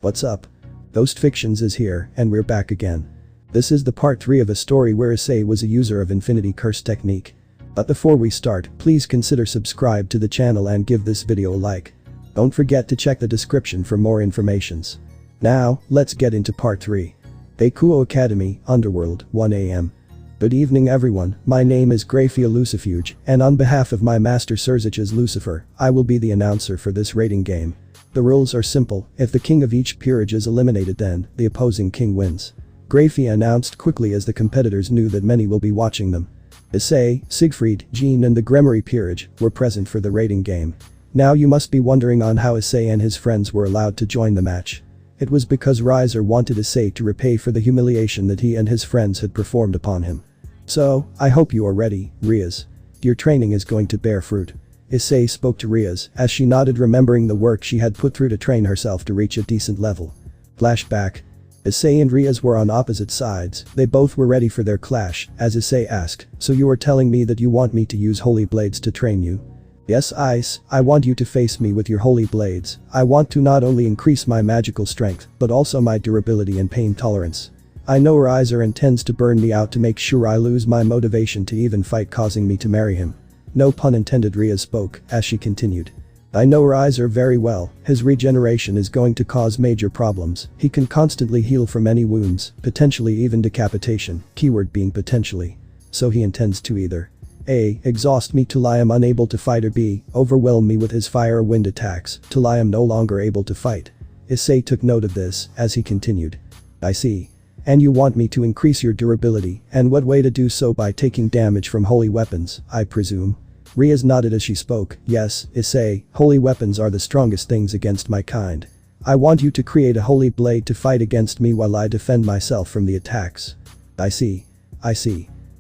What's up? Ghost Fictions is here, and we're back again. This is the part 3 of a story where Issei was a user of Infinity Curse technique. But before we start, please consider subscribe to the channel and give this video a like. Don't forget to check the description for more informations. Now, let's get into part 3. Bakuo Academy, Underworld, 1 AM. Good evening everyone, my name is Grafia Lucifuge, and on behalf of my master Surzich's Lucifer, I will be the announcer for this rating game. The rules are simple, if the king of each peerage is eliminated then, the opposing king wins. Grafia announced quickly as the competitors knew that many will be watching them. Issei, Siegfried, Jean and the Gremory peerage were present for the rating game. Now you must be wondering on how Issei and his friends were allowed to join the match. It was because Riser wanted Issei to repay for the humiliation that he and his friends had performed upon him. So, I hope you are ready, Riaz. Your training is going to bear fruit. Issei spoke to Riaz as she nodded, remembering the work she had put through to train herself to reach a decent level. Flashback. Issei and Riaz were on opposite sides, they both were ready for their clash, as Issei asked, so you are telling me that you want me to use holy blades to train you? Yes Ice, I want you to face me with your holy blades. I want to not only increase my magical strength, but also my durability and pain tolerance. I know Riser intends to burn me out to make sure I lose my motivation to even fight, causing me to marry him. No pun intended, Riaz spoke, as she continued. I know Riser very well, his regeneration is going to cause major problems, he can constantly heal from any wounds, potentially even decapitation, keyword being potentially. So he intends to either A. Exhaust me till I am unable to fight, or B. Overwhelm me with his fire or wind attacks till I am no longer able to fight. Issei took note of this, as he continued. I see. And you want me to increase your durability, and what way to do so? By taking damage from holy weapons, I presume? Riaz nodded as she spoke. Yes, Issei, holy weapons are the strongest things against my kind. I want you to create a holy blade to fight against me while I defend myself from the attacks. I see.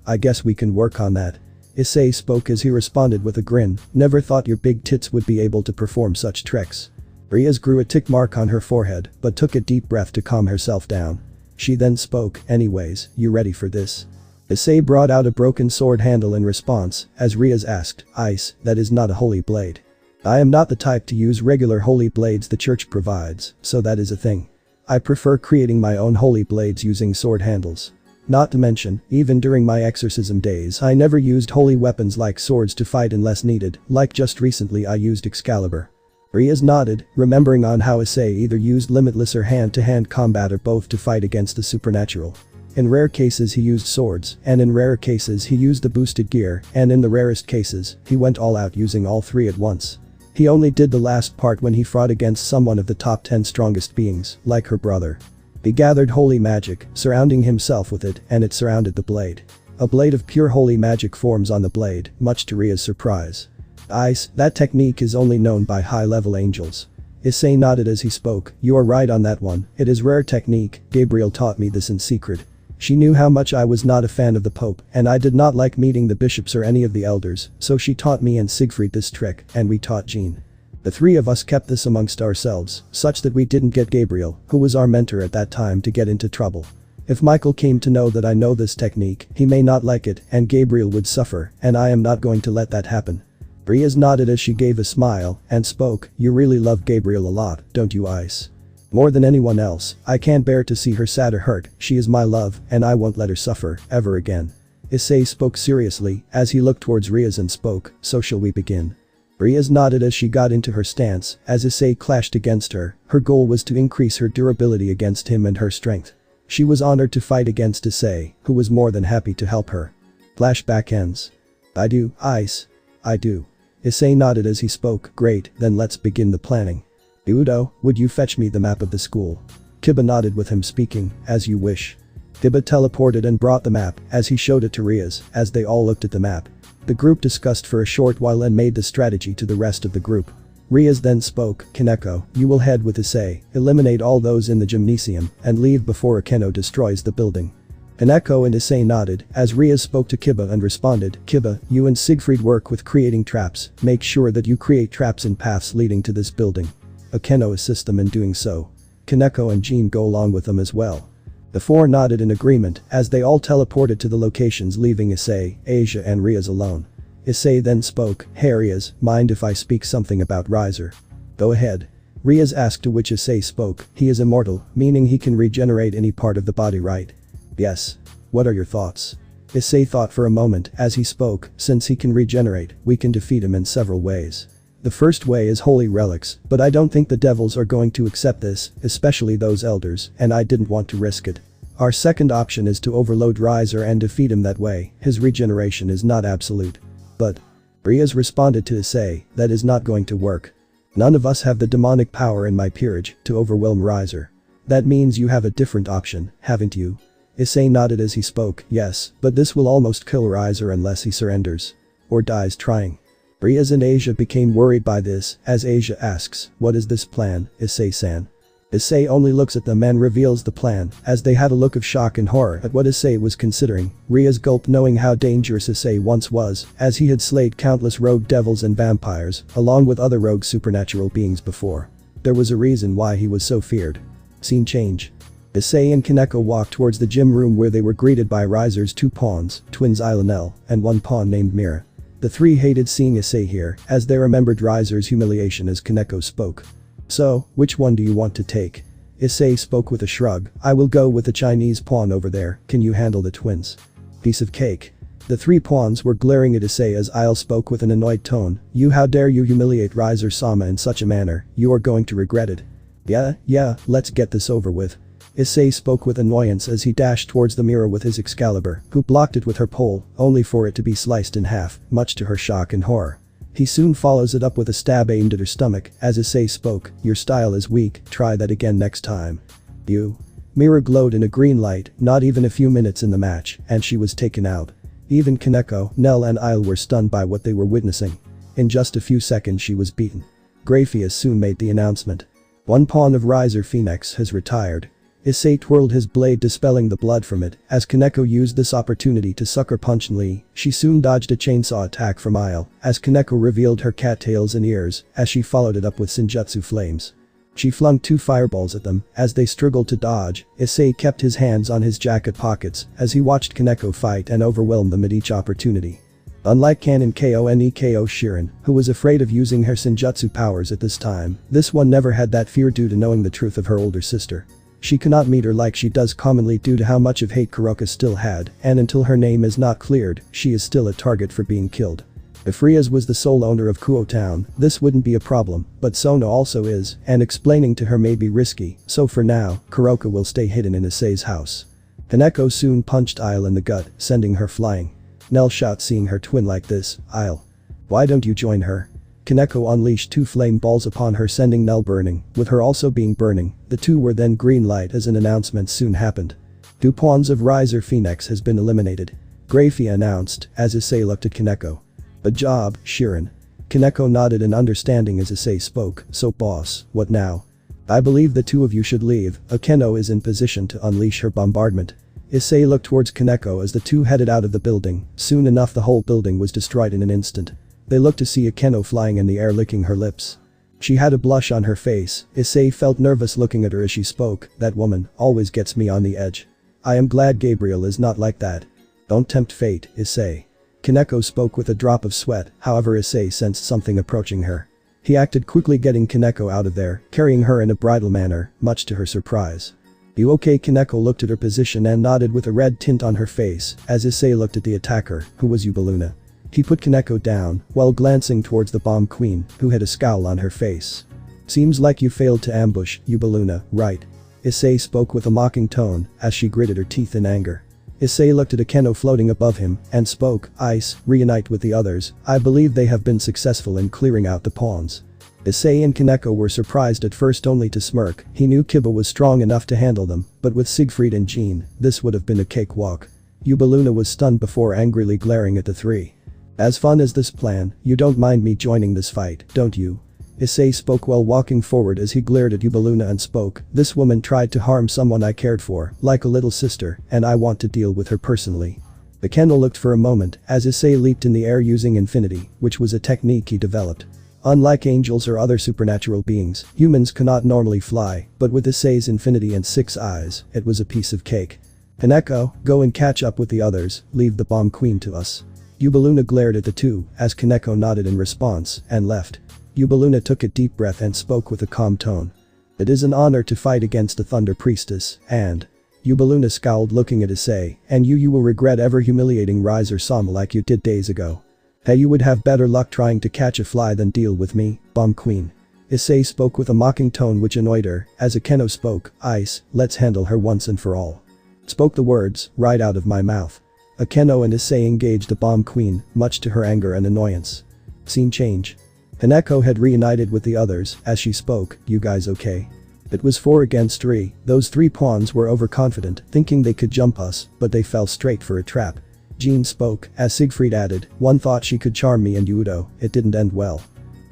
I guess we can work on that. Issei spoke as he responded with a grin, never thought your big tits would be able to perform such tricks. Riaz grew a tick mark on her forehead, but took a deep breath to calm herself down. She then spoke, anyways, you ready for this? Issei brought out a broken sword handle in response, as Riaz asked, Ice, that is not a holy blade. I am not the type to use regular holy blades the church provides, so that is a thing. I prefer creating my own holy blades using sword handles. Not to mention, even during my exorcism days I never used holy weapons like swords to fight unless needed, like just recently I used Excalibur. Riaz nodded, remembering on how Issei either used limitless or hand-to-hand combat or both to fight against the supernatural. In rare cases he used swords, and in rarer cases he used the boosted gear, and in the rarest cases, he went all out using all three at once. He only did the last part when he fought against someone of the top 10 strongest beings, like her brother. He gathered holy magic, surrounding himself with it, and it surrounded the blade. A blade of pure holy magic forms on the blade, much to Riaz's surprise. Ice, that technique is only known by high-level angels. Issei nodded as he spoke, you are right on that one, it is rare technique, Gabriel taught me this in secret. She knew how much I was not a fan of the Pope, and I did not like meeting the bishops or any of the elders, so she taught me and Siegfried this trick, and we taught Jean. The three of us kept this amongst ourselves, such that we didn't get Gabriel, who was our mentor at that time, to get into trouble. If Michael came to know that I know this technique, he may not like it, and Gabriel would suffer, and I am not going to let that happen. Riaz nodded as she gave a smile, and spoke, you really love Gabriel a lot, don't you Ice? More than anyone else, I can't bear to see her sad or hurt, she is my love, and I won't let her suffer, ever again. Issei spoke seriously, as he looked towards Riaz and spoke, so shall we begin? Riaz nodded as she got into her stance, as Issei clashed against her, her goal was to increase her durability against him and her strength. She was honored to fight against Issei, who was more than happy to help her. Flashback ends. I do, Ice. I do. Issei nodded as he spoke, great, then let's begin the planning. Hyoudou, would you fetch me the map of the school? Kiba nodded with him speaking, as you wish. Kiba teleported and brought the map, as he showed it to Riaz, as they all looked at the map. The group discussed for a short while and made the strategy to the rest of the group. Riaz then spoke, Kaneko, you will head with Issei, eliminate all those in the gymnasium, and leave before Akeno destroys the building. Kaneko and Issei nodded, as Riaz spoke to Kiba and responded, Kiba, you and Siegfried work with creating traps, make sure that you create traps in paths leading to this building. Akeno assists them in doing so. Kaneko and Jean go along with them as well. The four nodded in agreement, as they all teleported to the locations, leaving Issei, Asia and Riaz alone. Issei then spoke, hey Riaz, mind if I speak something about Riser? Go ahead. Ria's asked, to which Issei spoke, he is immortal, meaning he can regenerate any part of the body, right? Yes. What are your thoughts? Issei thought for a moment as he spoke, since he can regenerate, we can defeat him in several ways. The first way is holy relics, but I don't think the devils are going to accept this, especially those elders, and I didn't want to risk it. Our second option is to overload Riser and defeat him that way, his regeneration is not absolute. But Ria's responded to Issei, that is not going to work. None of us have the demonic power in my peerage to overwhelm Riser. That means you have a different option, haven't you? Issei nodded as he spoke, yes, but this will almost kill Riser unless he surrenders. Or dies trying. Rias and Asia became worried by this, as Asia asks, what is this plan, Issei-san? Issei only looks at them and reveals the plan, as they had a look of shock and horror at what Issei was considering. Rias gulped, knowing how dangerous Issei once was, as he had slayed countless rogue devils and vampires, along with other rogue supernatural beings before. There was a reason why he was so feared. Scene change. Issei and Kaneko walked towards the gym room where they were greeted by Riser's two pawns, twins Ilanel, and one pawn named Mira. The three hated seeing Issei here, as they remembered Riser's humiliation as Kaneko spoke. So, which one do you want to take? Issei spoke with a shrug, I will go with the Chinese pawn over there, can you handle the twins? Piece of cake. The three pawns were glaring at Issei as Il spoke with an annoyed tone, how dare you humiliate Riser-sama in such a manner, you are going to regret it. Yeah, let's get this over with. Issei spoke with annoyance as he dashed towards the mirror with his Excalibur, who blocked it with her pole, only for it to be sliced in half, much to her shock and horror. He soon follows it up with a stab aimed at her stomach, as Issei spoke, your style is weak, try that again next time. You. Mira glowed in a green light, not even a few minutes in the match, and she was taken out. Even Kaneko, Nell and Il were stunned by what they were witnessing. In just a few seconds she was beaten. Graphius soon made the announcement. One pawn of Riser Phoenix has retired. Issei twirled his blade, dispelling the blood from it, as Kaneko used this opportunity to sucker punch Lee. She soon dodged a chainsaw attack from Il, as Kaneko revealed her cattails and ears, as she followed it up with Senjutsu flames. She flung two fireballs at them, as they struggled to dodge. Issei kept his hands on his jacket pockets, as he watched Kaneko fight and overwhelm them at each opportunity. Unlike Kanon KO and EKO Shirin, who was afraid of using her Senjutsu powers at this time, this one never had that fear due to knowing the truth of her older sister. She cannot meet her like she does commonly due to how much of hate Kuroka still had, and until her name is not cleared, she is still a target for being killed. If Rias was the sole owner of Kuo Town, this wouldn't be a problem, but Sona also is, and explaining to her may be risky, so for now, Kuroka will stay hidden in Issei's house. Kaneko soon punched Il in the gut, sending her flying. Nell shot seeing her twin like this, Il. Why don't you join her? Kaneko unleashed two flame balls upon her, sending Nell burning, with her also being burning. The two were then green light as an announcement soon happened. Two pawns of Riser Phoenix has been eliminated. Grafia announced, as Issei looked at Kaneko. Good job, Shirin. Kaneko nodded in understanding as Issei spoke, so boss, what now? I believe the two of you should leave, Akeno is in position to unleash her bombardment. Issei looked towards Kaneko as the two headed out of the building. Soon enough the whole building was destroyed in an instant. They looked to see Akeno flying in the air, licking her lips. She had a blush on her face. Issei felt nervous looking at her as she spoke, that woman always gets me on the edge. I am glad Gabriel is not like that. Don't tempt fate, Issei. Kaneko spoke with a drop of sweat, however Issei sensed something approaching her. He acted quickly, getting Kaneko out of there, carrying her in a bridal manner, much to her surprise. You okay? Kaneko looked at her position and nodded with a red tint on her face, as Issei looked at the attacker, who was Yubaluna. He put Kaneko down, while glancing towards the bomb queen, who had a scowl on her face. Seems like you failed to ambush, Yubaluna, right? Issei spoke with a mocking tone, as she gritted her teeth in anger. Issei looked at Akeno floating above him, and spoke, Ice, reunite with the others, I believe they have been successful in clearing out the pawns. Issei and Kaneko were surprised at first, only to smirk. He knew Kiba was strong enough to handle them, but with Siegfried and Jean, this would have been a cakewalk. Yubaluna was stunned before angrily glaring at the three. As fun as this plan, you don't mind me joining this fight, don't you? Issei spoke while walking forward as he glared at Yubaluna and spoke, this woman tried to harm someone I cared for, like a little sister, and I want to deal with her personally. Akeno looked for a moment as Issei leaped in the air using infinity, which was a technique he developed. Unlike angels or other supernatural beings, humans cannot normally fly, but with Issei's infinity and 6 eyes, it was a piece of cake. Kaneko, go and catch up with the others, leave the bomb queen to us. Yubaluna glared at the two, as Kaneko nodded in response, and left. Eubeluna took a deep breath and spoke with a calm tone. It is an honor to fight against the Thunder Priestess, and… Eubeluna scowled looking at Issei, and you will regret ever humiliating Rise or Sama like you did days ago. Hey, you would have better luck trying to catch a fly than deal with me, Bomb Queen. Issei spoke with a mocking tone which annoyed her, as Akeno spoke, Ice, let's handle her once and for all. Spoke the words, right out of my mouth. Akeno and Issei engaged the Bomb Queen, much to her anger and annoyance. Scene change. Haneko had reunited with the others, as she spoke, you guys okay? It was 4 against 3, those 3 pawns were overconfident, thinking they could jump us, but they fell straight for a trap. Jean spoke, as Siegfried added, one thought she could charm me and Hyoudou, it didn't end well.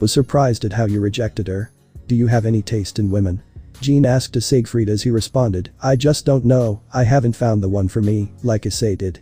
Was surprised at how you rejected her. Do you have any taste in women? Jean asked to Siegfried as he responded, I just don't know, I haven't found the one for me, like Issei did.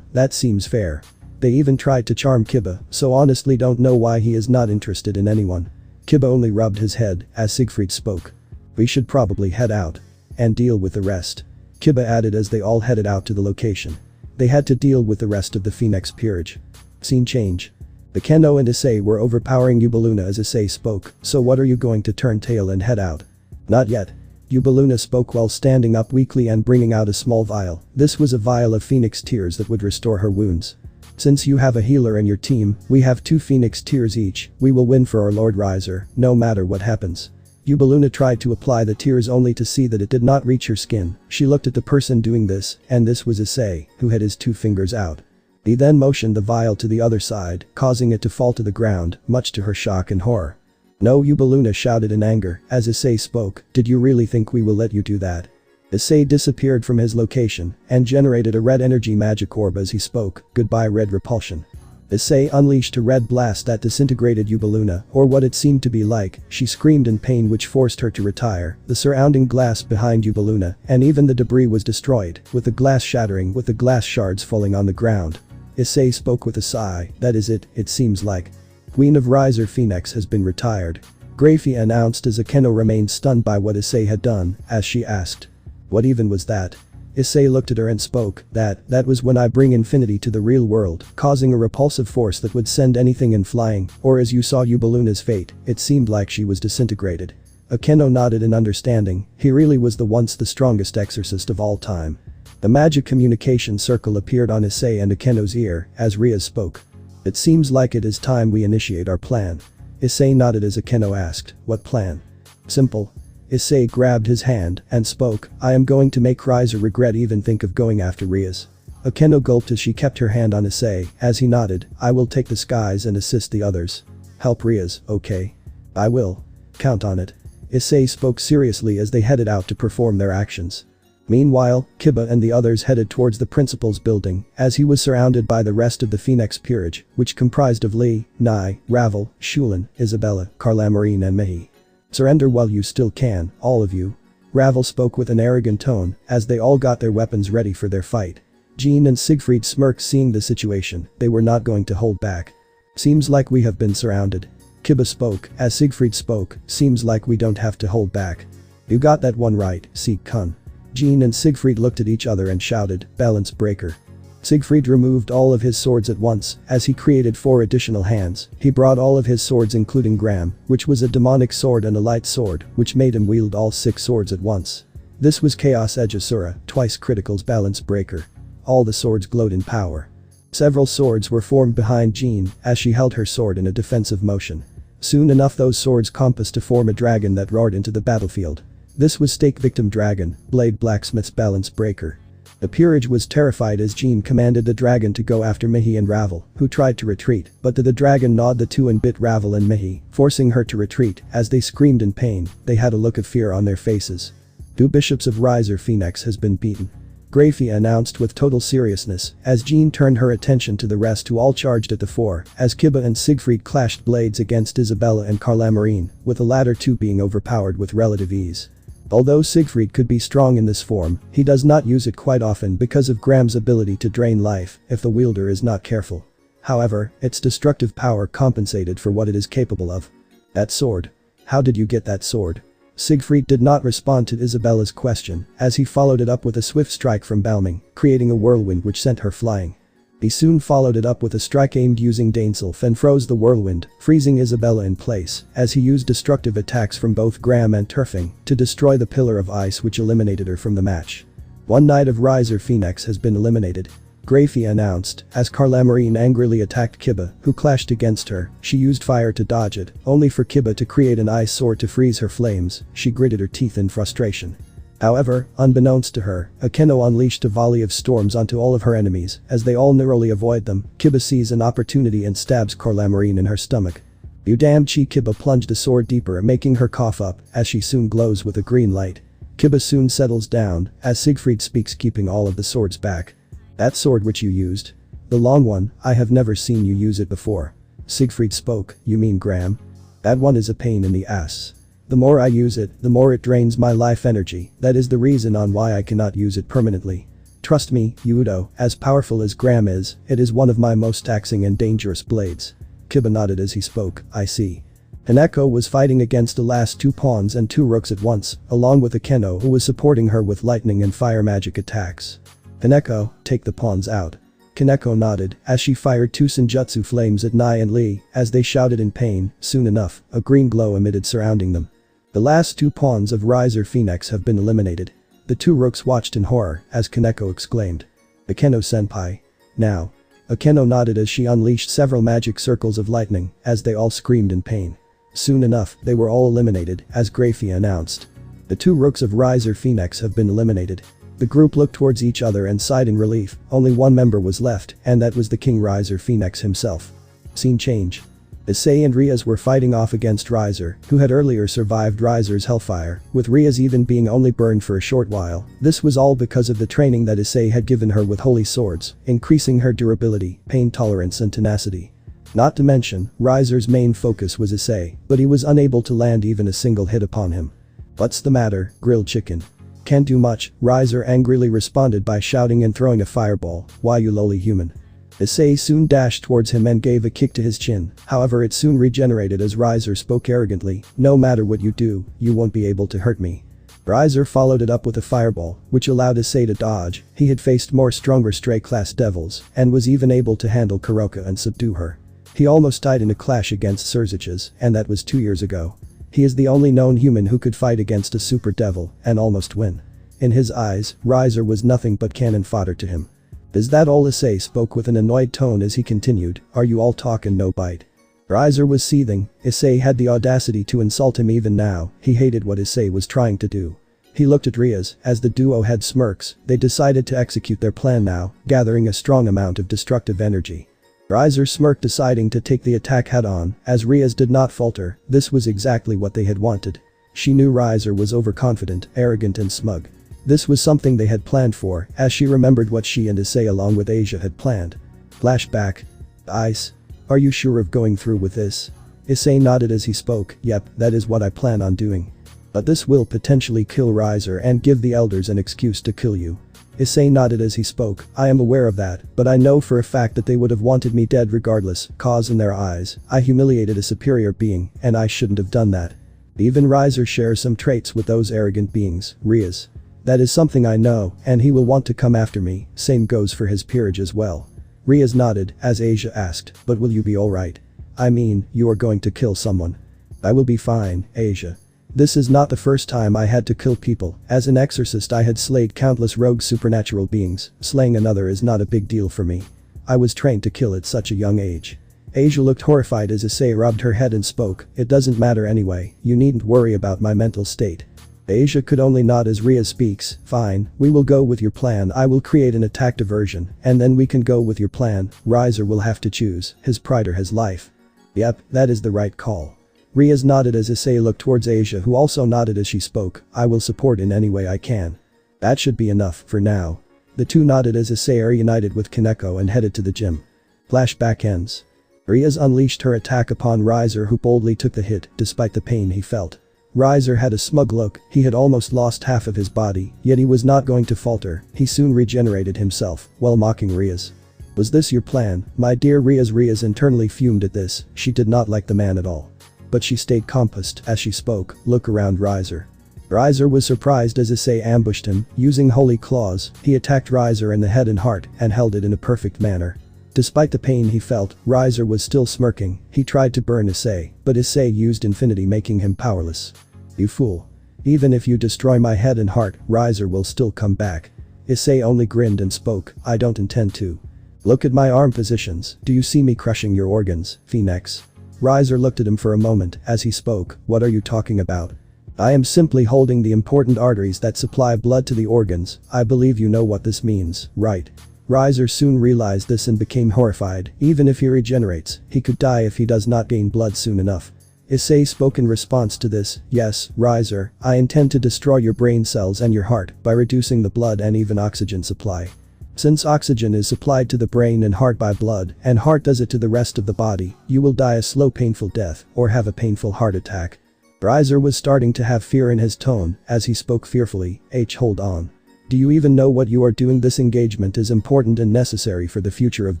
That seems fair. They even tried to charm Kiba, so honestly don't know why he is not interested in anyone. Kiba only rubbed his head, as Siegfried spoke. We should probably head out. And deal with the rest. Kiba added as they all headed out to the location. They had to deal with the rest of the Phoenix Peerage. Scene change. Akeno and Issei were overpowering Eubeluna as Issei spoke, so what are you going to turn tail and head out? Not yet. Eubeluna spoke while standing up weakly and bringing out a small vial. This was a vial of Phoenix Tears that would restore her wounds. Since you have a healer in your team, we have 2 Phoenix Tears each, we will win for our Lord Riser, no matter what happens. Eubeluna tried to apply the tears only to see that it did not reach her skin. She looked at the person doing this, and this was Issei, who had his 2 fingers out. He then motioned the vial to the other side, causing it to fall to the ground, much to her shock and horror. No, Eubeluna shouted in anger, as Issei spoke, did you really think we will let you do that? Issei disappeared from his location, and generated a red energy magic orb as he spoke, goodbye red repulsion. Issei unleashed a red blast that disintegrated Eubeluna, or what it seemed to be like, she screamed in pain which forced her to retire, the surrounding glass behind Eubeluna, and even the debris was destroyed, with the glass shattering with the glass shards falling on the ground. Issei spoke with a sigh, that is it seems like. Queen of Riser Phoenix has been retired. Grafia announced as Akeno remained stunned by what Issei had done, as she asked. What even was that? Issei looked at her and spoke, that was when I bring infinity to the real world, causing a repulsive force that would send anything in flying, or as you saw Eubeluna's fate, it seemed like she was disintegrated. Akeno nodded in understanding, he really was the once the strongest exorcist of all time. The magic communication circle appeared on Issei and Akeno's ear, as Ria spoke. It seems like it is time we initiate our plan. Issei nodded as Akeno asked, what plan? Simple. Issei grabbed his hand and spoke, I am going to make Riser regret even think of going after Rias. Akeno gulped as she kept her hand on Issei, as he nodded, I will take the skies and assist the others. Help Rias, okay? I will. Count on it. Issei spoke seriously as they headed out to perform their actions. Meanwhile, Kiba and the others headed towards the principal's building, as he was surrounded by the rest of the Phoenix Peerage, which comprised of Lee, Nai, Ravel, Shulin, Isabella, Carlamarine and Mehi. Surrender while you still can, all of you. Ravel spoke with an arrogant tone, as they all got their weapons ready for their fight. Jean and Siegfried smirked seeing the situation, they were not going to hold back. Seems like we have been surrounded. Kiba spoke, as Siegfried spoke, seems like we don't have to hold back. You got that one right, Sieg-kun. Jean and Siegfried looked at each other and shouted, balance breaker. Siegfried removed all of his swords at once, as he created 4 additional hands. He brought all of his swords including Gram, which was a demonic sword and a light sword, which made him wield all 6 swords at once. This was Chaos Edge Asura, twice Critical's balance breaker. All the swords glowed in power. Several swords were formed behind Jean, as she held her sword in a defensive motion. Soon enough those swords compassed to form a dragon that roared into the battlefield. This was Stake Victim Dragon, Blade Blacksmith's balance breaker. The peerage was terrified as Jean commanded the dragon to go after Mehi and Ravel, who tried to retreat, but the dragon gnawed the 2 and bit Ravel and Mehi, forcing her to retreat. As they screamed in pain, they had a look of fear on their faces. 2 bishops of Riser Phoenix has been beaten. Grafia announced with total seriousness, as Jean turned her attention to the rest who all charged at the 4, as Kiba and Siegfried clashed blades against Isabella and Carlamarine, with the latter 2 being overpowered with relative ease. Although Siegfried could be strong in this form, he does not use it quite often because of Gram's ability to drain life if the wielder is not careful. However, its destructive power compensated for what it is capable of. That sword. How did you get that sword? Siegfried did not respond to Isabella's question, as he followed it up with a swift strike from Balming, creating a whirlwind which sent her flying. He soon followed it up with a strike aimed using Dainself and froze the whirlwind, freezing Isabella in place as he used destructive attacks from both Graham and Turfing to destroy the pillar of ice which eliminated her from the match. One Knight of Riser Phoenix has been eliminated, Grafia announced as Carlamarine angrily attacked Kiba, who clashed against her. She used fire to dodge it, only for Kiba to create an ice sword to freeze her flames. She gritted her teeth in frustration. However, unbeknownst to her, Akeno unleashed a volley of storms onto all of her enemies. As they all narrowly avoid them, Kiba sees an opportunity and stabs Carlamarine in her stomach. "You damn chi!" Kiba plunged a sword deeper, making her cough up as she soon glows with a green light. Kiba soon settles down as Siegfried speaks, keeping all of the swords back. "That sword which you used? The long one, I have never seen you use it before." Siegfried spoke. "You mean Graham? That one is a pain in the ass. The more I use it, the more it drains my life energy. That is the reason on why I cannot use it permanently. Trust me, Hyoudou, as powerful as Graham is, it is one of my most taxing and dangerous blades." Kiba nodded as he spoke. "I see." Hanako was fighting against the last 2 pawns and 2 rooks at once, along with Akeno who was supporting her with lightning and fire magic attacks. "Hanako, take the pawns out." Kaneko nodded as she fired 2 Senjutsu flames at Nai and Lee as they shouted in pain. Soon enough, a green glow emitted surrounding them. The last 2 pawns of Riser Phoenix have been eliminated. The 2 rooks watched in horror as Kaneko exclaimed. "Akeno-senpai. Now." Akeno nodded as she unleashed several magic circles of lightning as they all screamed in pain. Soon enough, they were all eliminated as Grafia announced. "The 2 rooks of Riser Phoenix have been eliminated." The group looked towards each other and sighed in relief. Only one member was left, and that was the King Riser Phoenix himself. Scene change. Issei and Riaz were fighting off against Riser, who had earlier survived Riser's hellfire, with Riaz even being only burned for a short while. This was all because of the training that Issei had given her with holy swords, increasing her durability, pain tolerance and tenacity. Not to mention, Riser's main focus was Issei, but he was unable to land even a single hit upon him. "What's the matter, grilled chicken? Can't do much," Riser angrily responded by shouting and throwing a fireball. "Why, you lowly human." Issei soon dashed towards him and gave a kick to his chin, however it soon regenerated as Riser spoke arrogantly. "No matter what you do, you won't be able to hurt me." Riser followed it up with a fireball, which allowed Issei to dodge. He had faced more stronger Stray-class devils, and was even able to handle Kuroka and subdue her. He almost died in a clash against Surziches, and that was 2 years ago. He is the only known human who could fight against a super devil and almost win. In his eyes, Riser was nothing but cannon fodder to him. "Is that all?" Issei spoke with an annoyed tone as he continued. "Are you all talk and no bite?" Riser was seething. Issei had the audacity to insult him even now. He hated what Issei was trying to do. He looked at Riaz as the duo had smirks. They decided to execute their plan now, gathering a strong amount of destructive energy. Riser smirked, deciding to take the attack head-on, as Riaz did not falter. This was exactly what they had wanted. She knew Riser was overconfident, arrogant and smug. This was something they had planned for, as she remembered what she and Issei along with Asia had planned. Flashback. "Ice. Are you sure of going through with this?" Issei nodded as he spoke. "Yep, that is what I plan on doing. But this will potentially kill Riser and give the elders an excuse to kill you." Issei nodded as he spoke. "I am aware of that, but I know for a fact that they would have wanted me dead regardless, cause in their eyes, I humiliated a superior being, and I shouldn't have done that. Even Riser shares some traits with those arrogant beings, Riaz. That is something I know, and he will want to come after me, same goes for his peerage as well." Riaz nodded as Asia asked, "But will you be alright? I mean, you are going to kill someone." "I will be fine, Asia. This is not the first time I had to kill people. As an exorcist I had slayed countless rogue supernatural beings. Slaying another is not a big deal for me. I was trained to kill at such a young age." Asia looked horrified as Issei rubbed her head and spoke. "It doesn't matter anyway, you needn't worry about my mental state." Asia could only nod as Riaz speaks. "Fine, we will go with your plan. I will create an attack diversion, and then we can go with your plan. Riser will have to choose, his pride or his life." "Yep, that is the right call." Riaz nodded as Issei looked towards Asia, who also nodded as she spoke. "I will support in any way I can." "That should be enough for now." The two nodded as Issei reunited with Kaneko and headed to the gym. Flashback ends. Riaz unleashed her attack upon Riser, who boldly took the hit despite the pain he felt. Riser had a smug look. He had almost lost half of his body, yet he was not going to falter. He soon regenerated himself while mocking Riaz. "Was this your plan, my dear Riaz?" Riaz internally fumed at this. She did not like the man at all. But she stayed composed as she spoke. "Look around, Riser." Riser was surprised as Issei ambushed him. Using holy claws, he attacked Riser in the head and heart and held it in a perfect manner. Despite the pain he felt, Riser was still smirking. He tried to burn Issei, but Issei used infinity, making him powerless. You fool. Even if you destroy my head and heart, Riser will still come back. Issei only grinned and spoke, I don't intend to. Look at my arm positions, do you see me crushing your organs, Phoenix? Riser looked at him for a moment as he spoke, what are you talking about? I am simply holding the important arteries that supply blood to the organs, I believe you know what this means, right? Riser soon realized this and became horrified, even if he regenerates, he could die if he does not gain blood soon enough. Issei spoke in response to this, yes, Riser, I intend to destroy your brain cells and your heart by reducing the blood and even oxygen supply. Since oxygen is supplied to the brain and heart by blood, and heart does it to the rest of the body, you will die a slow painful death, or have a painful heart attack. Riser was starting to have fear in his tone, as he spoke fearfully, hold on. Do you even know what you are doing? This engagement is important and necessary for the future of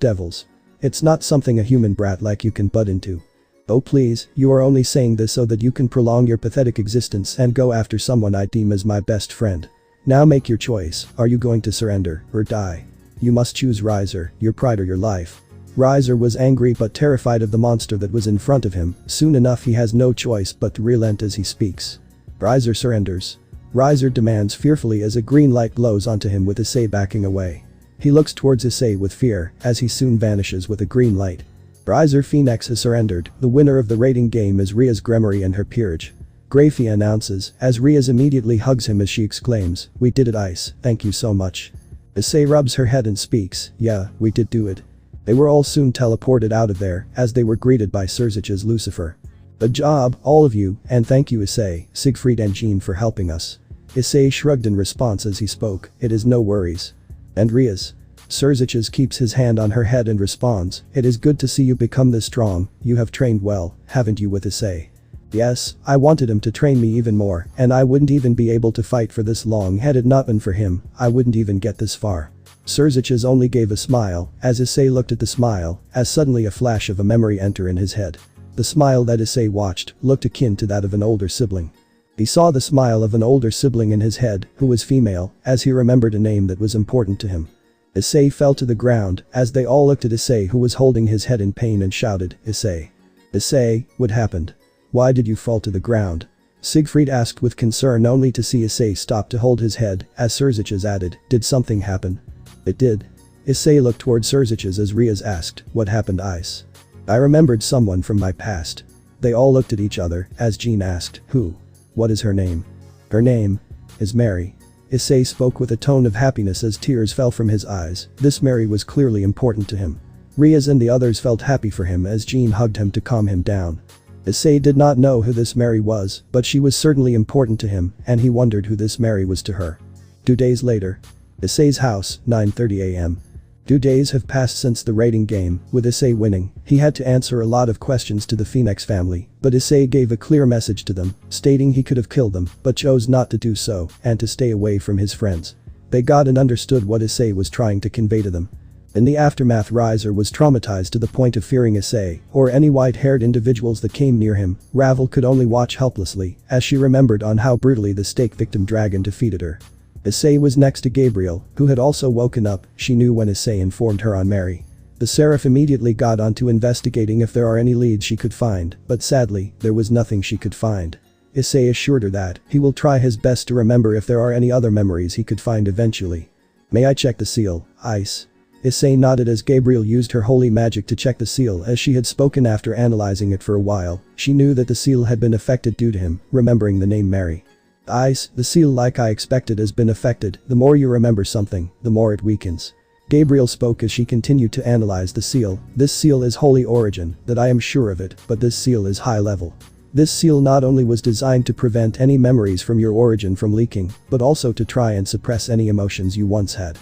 devils. It's not something a human brat like you can butt into. Oh please, you are only saying this so that you can prolong your pathetic existence and go after someone I deem as my best friend. Now make your choice, are you going to surrender, or die? You must choose Riser, your pride or your life. Riser was angry but terrified of the monster that was in front of him, soon enough he has no choice but to relent as he speaks. Riser surrenders. Riser demands fearfully as a green light glows onto him with Issei backing away. He looks towards Issei with fear, as he soon vanishes with a green light. Riser Phoenix has surrendered, the winner of the rating game is Ria's Gremory and her peerage. Grafia announces, as Riaz immediately hugs him as she exclaims, we did it Ice, thank you so much. Issei rubs her head and speaks, yeah, we did do it. They were all soon teleported out of there, as they were greeted by Surzich's Lucifer. Good job, all of you, and thank you Issei, Siegfried and Jean for helping us. Issei shrugged in response as he spoke, it is no worries. And Riaz. Surzich's keeps his hand on her head and responds, it is good to see you become this strong, you have trained well, haven't you with Issei? Yes, I wanted him to train me even more, and I wouldn't even be able to fight for this long had it not been for him, I wouldn't even get this far. Surzich's only gave a smile, as Issei looked at the smile, as suddenly a flash of a memory enter in his head. The smile that Issei watched looked akin to that of an older sibling. He saw the smile of an older sibling in his head, who was female, as he remembered a name that was important to him. Issei fell to the ground, as they all looked at Issei who was holding his head in pain and shouted, Issei. Issei, what happened? Why did you fall to the ground? Siegfried asked with concern only to see Issei stop to hold his head, as Surzich's added, did something happen? It did. Issei looked toward Surzich's as Riaz asked, what happened Ice? I remembered someone from my past. They all looked at each other, as Jean asked, who? What is her name? Her name is Mary. Issei spoke with a tone of happiness as tears fell from his eyes, this Mary was clearly important to him. Riaz and the others felt happy for him as Jean hugged him to calm him down. Issei did not know who this Mary was, but she was certainly important to him, and he wondered who this Mary was to her. 2 days later. Issei's house, 9:30 am. 2 days have passed since the rating game, with Issei winning, he had to answer a lot of questions to the Phoenix family, but Issei gave a clear message to them, stating he could have killed them, but chose not to do so, and to stay away from his friends. They got and understood what Issei was trying to convey to them. In the aftermath Riser was traumatized to the point of fearing Issei, or any white-haired individuals that came near him, Ravel could only watch helplessly, as she remembered on how brutally the stake victim dragon defeated her. Issei was next to Gabriel, who had also woken up, she knew when Issei informed her on Mary. The Seraph immediately got on to investigating if there are any leads she could find, but sadly, there was nothing she could find. Issei assured her that he will try his best to remember if there are any other memories he could find eventually. May I check the seal, Ice? Issei nodded as Gabriel used her holy magic to check the seal as she had spoken after analyzing it for a while, she knew that the seal had been affected due to him, remembering the name Mary. Ice, the seal like I expected has been affected, the more you remember something, the more it weakens. Gabriel spoke as she continued to analyze the seal, this seal is holy origin, that I am sure of it, but this seal is high level. This seal not only was designed to prevent any memories from your origin from leaking, but also to try and suppress any emotions you once had.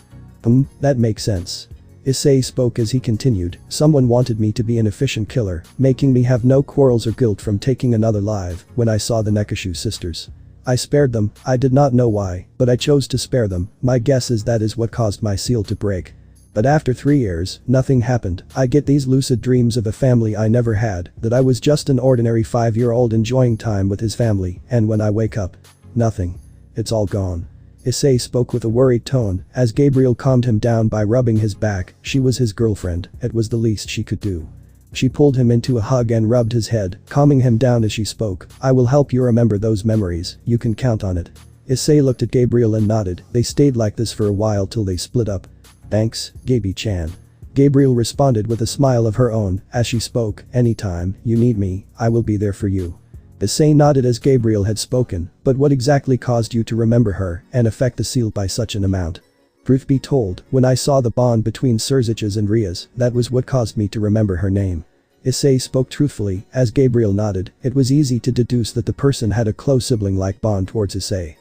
That makes sense. Issei spoke as he continued, someone wanted me to be an efficient killer, making me have no quarrels or guilt from taking another life when I saw the Nekoshous sisters. I spared them, I did not know why, but I chose to spare them, my guess is that is what caused my seal to break. But after 3 years, nothing happened, I get these lucid dreams of a family I never had, that I was just an ordinary 5-year-old enjoying time with his family, and when I wake up, nothing. It's all gone. Issei spoke with a worried tone, as Gabriel calmed him down by rubbing his back. She was his girlfriend, it was the least she could do. She pulled him into a hug and rubbed his head, calming him down as she spoke. I will help you remember those memories, you can count on it. Issei looked at Gabriel and nodded. They stayed like this for a while till they split up. Thanks, Gabi-chan. Gabriel responded with a smile of her own as she spoke. Anytime you need me, I will be there for you. Issei nodded as Gabriel had spoken, but what exactly caused you to remember her and affect the seal by such an amount? Truth be told, when I saw the bond between Surzich's and Ria's, that was what caused me to remember her name. Issei spoke truthfully, as Gabriel nodded. It was easy to deduce that the person had a close sibling-like bond towards Issei.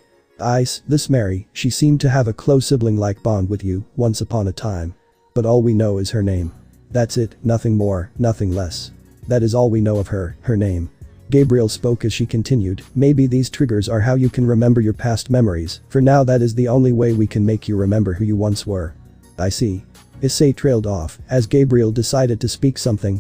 This Mary, she seemed to have a close sibling-like bond with you, once upon a time. But all we know is her name. That's it, nothing more, nothing less. That is all we know of her name. Gabriel spoke as she continued, maybe these triggers are how you can remember your past memories, for now that is the only way we can make you remember who you once were. I see. Issei trailed off, as Gabriel decided to speak something.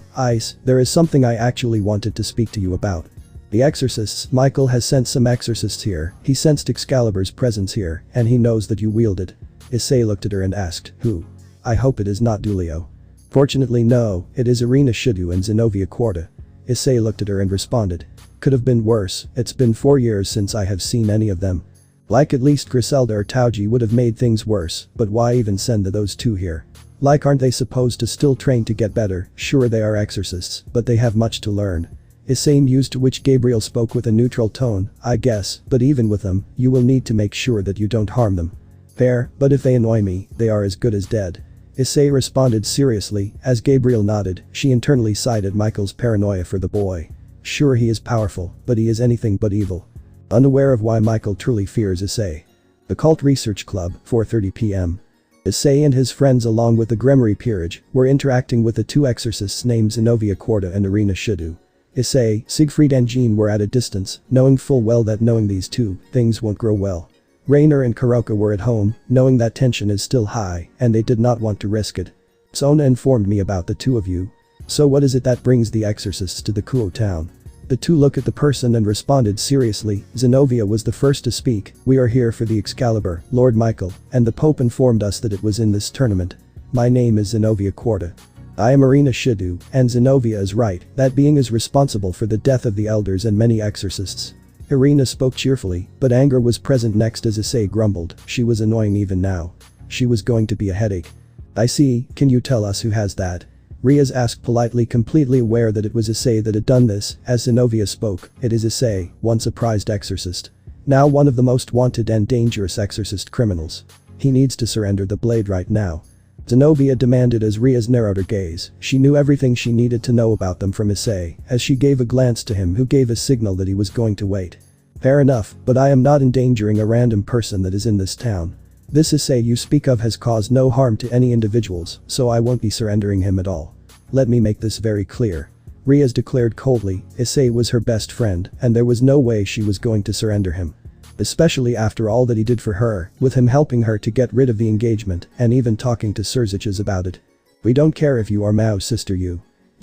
There is something I actually wanted to speak to you about. The exorcists, Michael has sent some exorcists here, he sensed Excalibur's presence here, and he knows that you wield it. Issei looked at her and asked, who? I hope it is not Dulio. Fortunately no, it is Irina Hyoudou and Zenobia Quarta. Issei looked at her and responded. Could have been worse, it's been 4 years since I have seen any of them. Like at least Griselda or Tauji would have made things worse, but why even send those two here? Like aren't they supposed to still train to get better? Sure they are exorcists, but they have much to learn. Issei mused, to which Gabriel spoke with a neutral tone, I guess, but even with them, you will need to make sure that you don't harm them. Fair, but if they annoy me, they are as good as dead. Issei responded seriously, as Gabriel nodded. She internally sighed at Michael's paranoia for the boy. Sure he is powerful, but he is anything but evil. Unaware of why Michael truly fears Issei. The Cult Research Club, 4:30 p.m. Issei and his friends along with the Gremory Peerage were interacting with the two exorcists named Zenobia Quarta and Irina Hyoudou. Issei, Siegfried and Jean were at a distance, knowing full well that knowing these two, things won't grow well. Rainer and Kuroka were at home, knowing that tension is still high, and they did not want to risk it. Sona informed me about the two of you. So what is it that brings the exorcists to the Kuo town? The two looked at the person and responded seriously. Zenobia was the first to speak. We are here for the Excalibur, Lord Michael, and the Pope informed us that it was in this tournament. My name is Zenobia Quarta. I am Irina Hyoudou, and Zenobia is right, that being is responsible for the death of the elders and many exorcists. Irina spoke cheerfully, but anger was present next as Issei grumbled. She was annoying even now. She was going to be a headache. I see, can you tell us who has that? Riaz asked politely, completely aware that it was Issei that had done this. As Zenobia spoke, it is Issei, once a prized exorcist. Now one of the most wanted and dangerous exorcist criminals. He needs to surrender the blade right now. Zenobia demanded as Riaz narrowed her gaze. She knew everything she needed to know about them from Issei, as she gave a glance to him who gave a signal that he was going to wait. Fair enough, but I am not endangering a random person that is in this town. This Issei you speak of has caused no harm to any individuals, so I won't be surrendering him at all. Let me make this very clear. Riaz declared coldly. Issei was her best friend, and there was no way she was going to surrender him. Especially after all that he did for her, with him helping her to get rid of the engagement and even talking to Surzich's about it. We don't care if you are Mao's sister you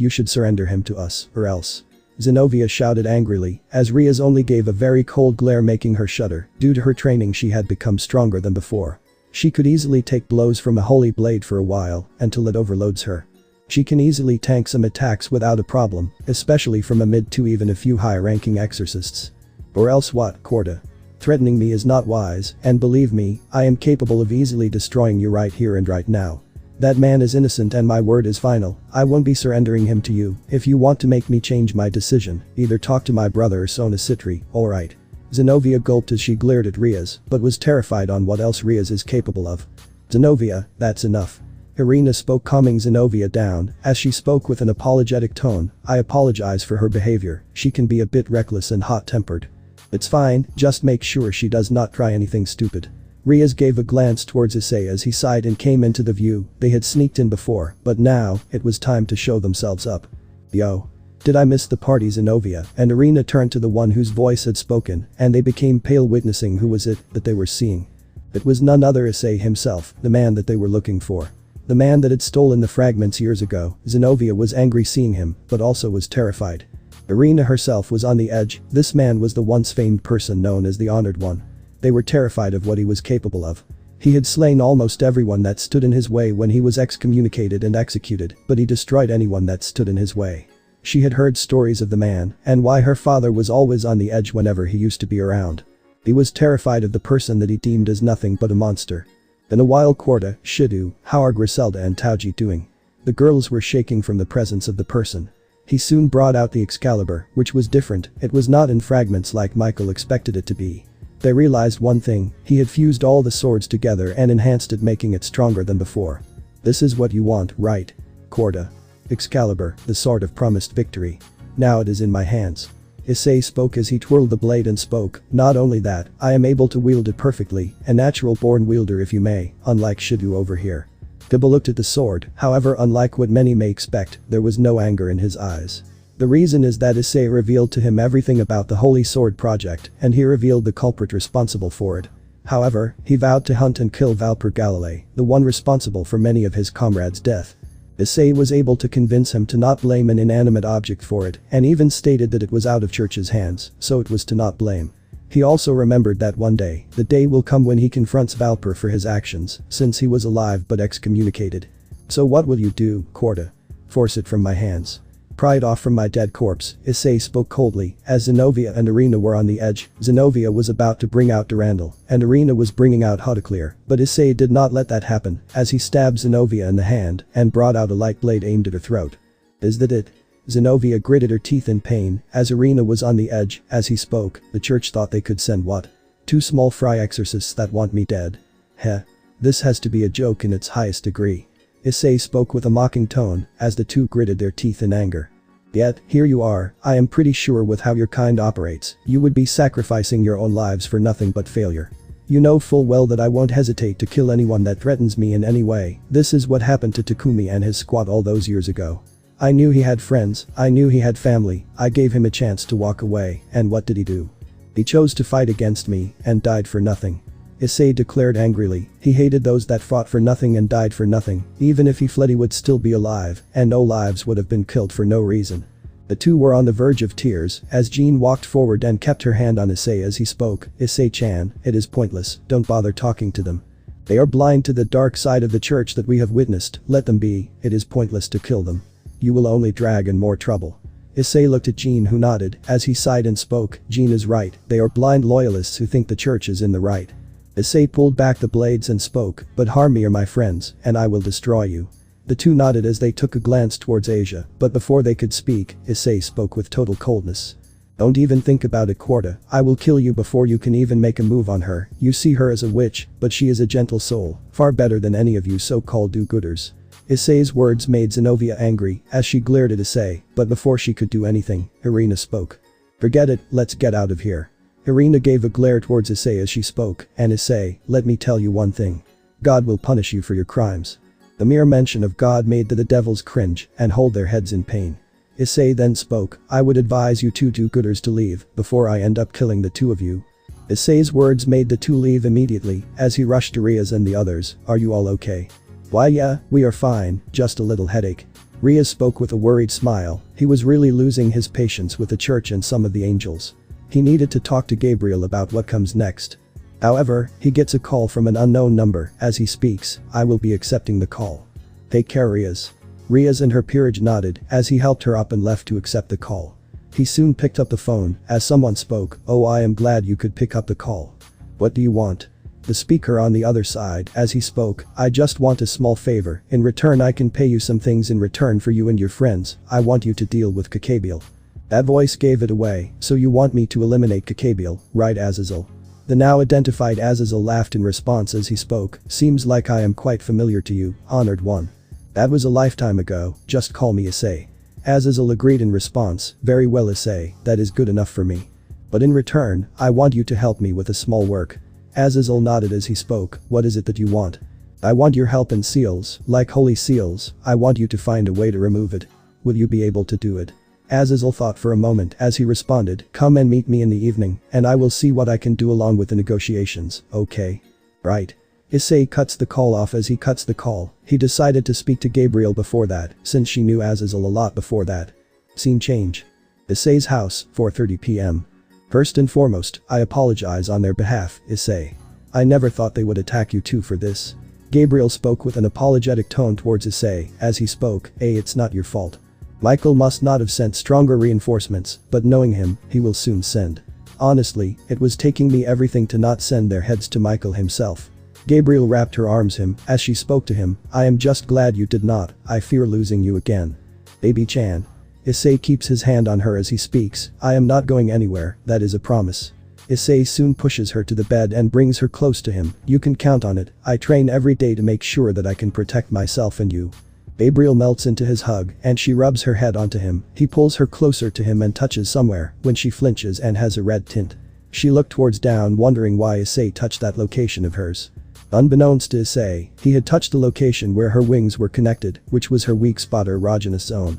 should surrender him to us, or else. Zenobia shouted angrily, as Riaz only gave a very cold glare making her shudder. Due to her training she had become stronger than before. She could easily take blows from a holy blade for a while, until it overloads her. She can easily tank some attacks without a problem, especially from a mid to even a few high-ranking exorcists. Or else what, Quarta? Threatening me is not wise, and believe me, I am capable of easily destroying you right here and right now. That man is innocent and my word is final. I won't be surrendering him to you. If you want to make me change my decision, either talk to my brother or Sona Citri, alright. Zenobia gulped as she glared at Riaz, but was terrified on what else Riaz is capable of. Zenobia, that's enough. Irina spoke, calming Zenobia down, as she spoke with an apologetic tone. I apologize for her behavior, she can be a bit reckless and hot-tempered. It's fine, just make sure she does not try anything stupid. Riaz gave a glance towards Issei as he sighed and came into the view. They had sneaked in before, but now, it was time to show themselves up. Yo. Did I miss the party? Zenobia and Irina turned to the one whose voice had spoken, and they became pale witnessing who was it that they were seeing. It was none other Issei himself, the man that they were looking for. The man that had stolen the fragments years ago. Zenobia was angry seeing him, but also was terrified. Irina herself was on the edge. This man was the once famed person known as the Honored One. They were terrified of what he was capable of. He had slain almost everyone that stood in his way when he was excommunicated and executed, but he destroyed anyone that stood in his way. She had heard stories of the man and why her father was always on the edge whenever he used to be around. He was terrified of the person that he deemed as nothing but a monster. In a while Korda, Hyoudou, how are Griselda and Taoji doing? The girls were shaking from the presence of the person. He soon brought out the Excalibur, which was different, it was not in fragments like Michael expected it to be. They realized one thing, he had fused all the swords together and enhanced it, making it stronger than before. This is what you want, right? Korda. Excalibur, the sword of promised victory. Now it is in my hands. Issei spoke as he twirled the blade and spoke, not only that, I am able to wield it perfectly, a natural-born wielder if you may, unlike Hyoudou over here. Gaba looked at the sword, however unlike what many may expect, there was no anger in his eyes. The reason is that Issei revealed to him everything about the Holy Sword project, and he revealed the culprit responsible for it. However, he vowed to hunt and kill Valper Galilei, the one responsible for many of his comrades' death. Issei was able to convince him to not blame an inanimate object for it, and even stated that it was out of Church's hands, so it was to not blame. He also remembered that one day, the day will come when he confronts Valper for his actions, since he was alive but excommunicated. So what will you do, Korda? Force it from my hands. Pry it off from my dead corpse, Issei spoke coldly, as Zenobia and Irina were on the edge. Zenobia was about to bring out Durandal, and Irina was bringing out Hauteclear, but Issei did not let that happen, as he stabbed Zenobia in the hand, and brought out a light blade aimed at her throat. Is that it? Zenobia gritted her teeth in pain, as Irina was on the edge, as he spoke, the church thought they could send what? 2 small fry exorcists that want me dead. Heh. This has to be a joke in its highest degree. Issei spoke with a mocking tone, as the two gritted their teeth in anger. Yet, here you are, I am pretty sure with how your kind operates, you would be sacrificing your own lives for nothing but failure. You know full well that I won't hesitate to kill anyone that threatens me in any way. This is what happened to Takumi and his squad all those years ago. I knew he had friends, I knew he had family, I gave him a chance to walk away, and what did he do? He chose to fight against me, and died for nothing. Issei declared angrily, he hated those that fought for nothing and died for nothing, even if he fled he would still be alive, and no lives would have been killed for no reason. The two were on the verge of tears, as Jean walked forward and kept her hand on Issei as he spoke, Issei-chan, it is pointless, don't bother talking to them. They are blind to the dark side of the church that we have witnessed, let them be, it is pointless to kill them. You will only drag in more trouble. Issei looked at Jean who nodded, as he sighed and spoke, Jean is right, they are blind loyalists who think the church is in the right. Issei pulled back the blades and spoke, but harm me or my friends, and I will destroy you. The two nodded as they took a glance towards Asia, but before they could speak, Issei spoke with total coldness. Don't even think about it, Korda, I will kill you before you can even make a move on her. You see her as a witch, but she is a gentle soul, far better than any of you so-called do-gooders. Issei's words made Zenobia angry, as she glared at Issei, but before she could do anything, Irina spoke. Forget it, let's get out of here. Irina gave a glare towards Issei as she spoke, and Issei, let me tell you one thing. God will punish you for your crimes. The mere mention of God made the devils cringe and hold their heads in pain. Issei then spoke, I would advise you two do-gooders to leave before I end up killing the two of you. Issei's words made the two leave immediately, as he rushed to Riaz and the others, are you all okay? Why yeah, we are fine, just a little headache. Riaz spoke with a worried smile, he was really losing his patience with the church and some of the angels. He needed to talk to Gabriel about what comes next. However, he gets a call from an unknown number, as he speaks, I will be accepting the call. Take care Riaz. Riaz and her peerage nodded, as he helped her up and left to accept the call. He soon picked up the phone, as someone spoke, oh I am glad you could pick up the call. What do you want? The speaker on the other side, as he spoke, I just want a small favor, in return I can pay you some things in return for you and your friends, I want you to deal with Kakabiel. That voice gave it away, so you want me to eliminate Kakabiel, right Azazel? The now identified Azazel laughed in response as he spoke, seems like I am quite familiar to you, honored one. That was a lifetime ago, just call me Issei. Azazel agreed in response, very well Issei, that is good enough for me. But in return, I want you to help me with a small work. Azazel nodded as he spoke, what is it that you want? I want your help in seals, like holy seals, I want you to find a way to remove it. Will you be able to do it? Azazel thought for a moment as he responded, come and meet me in the evening, and I will see what I can do along with the negotiations, okay? Right. Issei cuts the call off as he cuts the call, he decided to speak to Gabriel before that, since she knew Azazel a lot before that. Scene change. Issei's house, 4:30 p.m. First and foremost, I apologize on their behalf, Issei. I never thought they would attack you too for this. Gabriel spoke with an apologetic tone towards Issei. As he spoke, it's not your fault. Michael must not have sent stronger reinforcements, but knowing him, he will soon send. Honestly, it was taking me everything to not send their heads to Michael himself. Gabriel wrapped her arms him as she spoke to him. I am just glad you did not. I fear losing you again. Baby-chan. Issei keeps his hand on her as he speaks. I am not going anywhere, that is a promise. Issei soon pushes her to the bed and brings her close to him. You can count on it. I train every day to make sure that I can protect myself and you. Gabriel melts into his hug and she rubs her head onto him. He pulls her closer to him and touches somewhere when she flinches and has a red tint. She looked towards down wondering why Issei touched that location of hers. Unbeknownst to Issei, he had touched the location where her wings were connected, which was her weak spot or erogenous zone.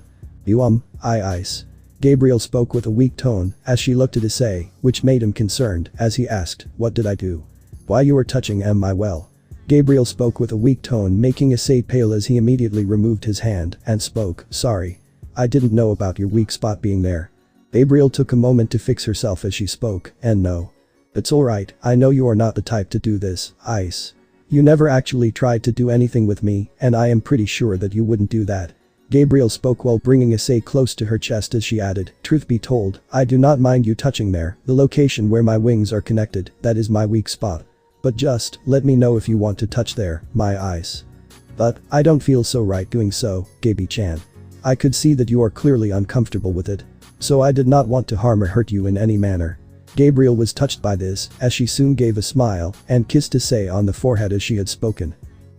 Ice. Gabriel spoke with a weak tone as she looked at Issei, which made him concerned as he asked, what did I do? Why you were touching my well? Gabriel spoke with a weak tone making Issei pale as he immediately removed his hand and spoke, sorry. I didn't know about your weak spot being there. Gabriel took a moment to fix herself as she spoke, and no. It's alright, I know you are not the type to do this, Ice. You never actually tried to do anything with me, and I am pretty sure that you wouldn't do that. Gabriel spoke while bringing Issei close to her chest as she added, truth be told, I do not mind you touching there, the location where my wings are connected, that is my weak spot. But just, let me know if you want to touch there, my eyes. But, I don't feel so right doing so, Gaby-chan. I could see that you are clearly uncomfortable with it. So I did not want to harm or hurt you in any manner. Gabriel was touched by this, as she soon gave a smile and kissed Issei on the forehead as she had spoken.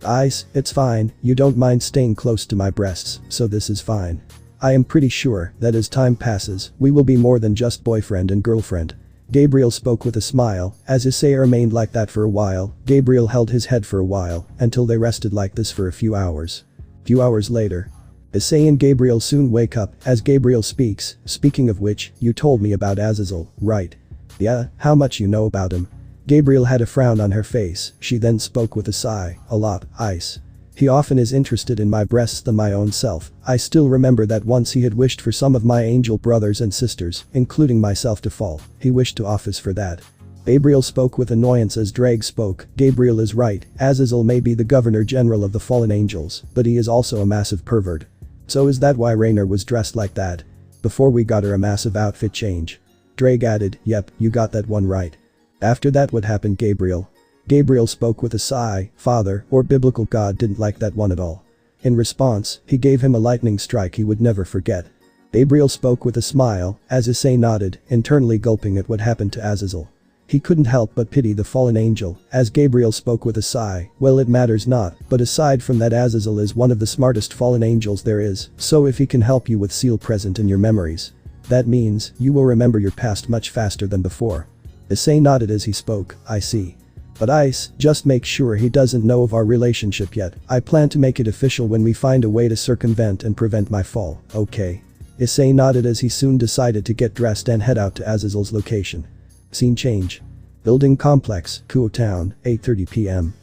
Ice, it's fine, you don't mind staying close to my breasts, so this is fine. I am pretty sure that as time passes, we will be more than just boyfriend and girlfriend. Gabriel spoke with a smile, as Issei remained like that for a while. Gabriel held his head for a while, until they rested like this for a few hours. Few hours later. Issei and Gabriel soon wake up, as Gabriel speaks, speaking of which, you told me about Azazel, right? Yeah, how much you know about him? Gabriel had a frown on her face, she then spoke with a sigh, a lot, Ice. He often is interested in my breasts than my own self. I still remember that once he had wished for some of my angel brothers and sisters, including myself to fall. He wished to office for that. Gabriel spoke with annoyance as Drake spoke. Gabriel is right, Azazel may be the governor general of the fallen angels, but he is also a massive pervert. So is that why Rainer was dressed like that? Before we got her a massive outfit change. Drake added, yep, you got that one right. After that what happened, Gabriel? Gabriel spoke with a sigh. Father, or biblical God, didn't like that one at all. In response, he gave him a lightning strike he would never forget. Gabriel spoke with a smile, as Issei nodded, internally gulping at what happened to Azazel. He couldn't help but pity the fallen angel, as Gabriel spoke with a sigh, well it matters not, but aside from that Azazel is one of the smartest fallen angels there is, so if he can help you with seal present in your memories. That means, you will remember your past much faster than before. Issei nodded as he spoke, I see. But Ice, just make sure he doesn't know of our relationship yet. I plan to make it official when we find a way to circumvent and prevent my fall, okay? Issei nodded as he soon decided to get dressed and head out to Azazel's location. Scene change. Building complex, Kuo Town, 8:30 p.m.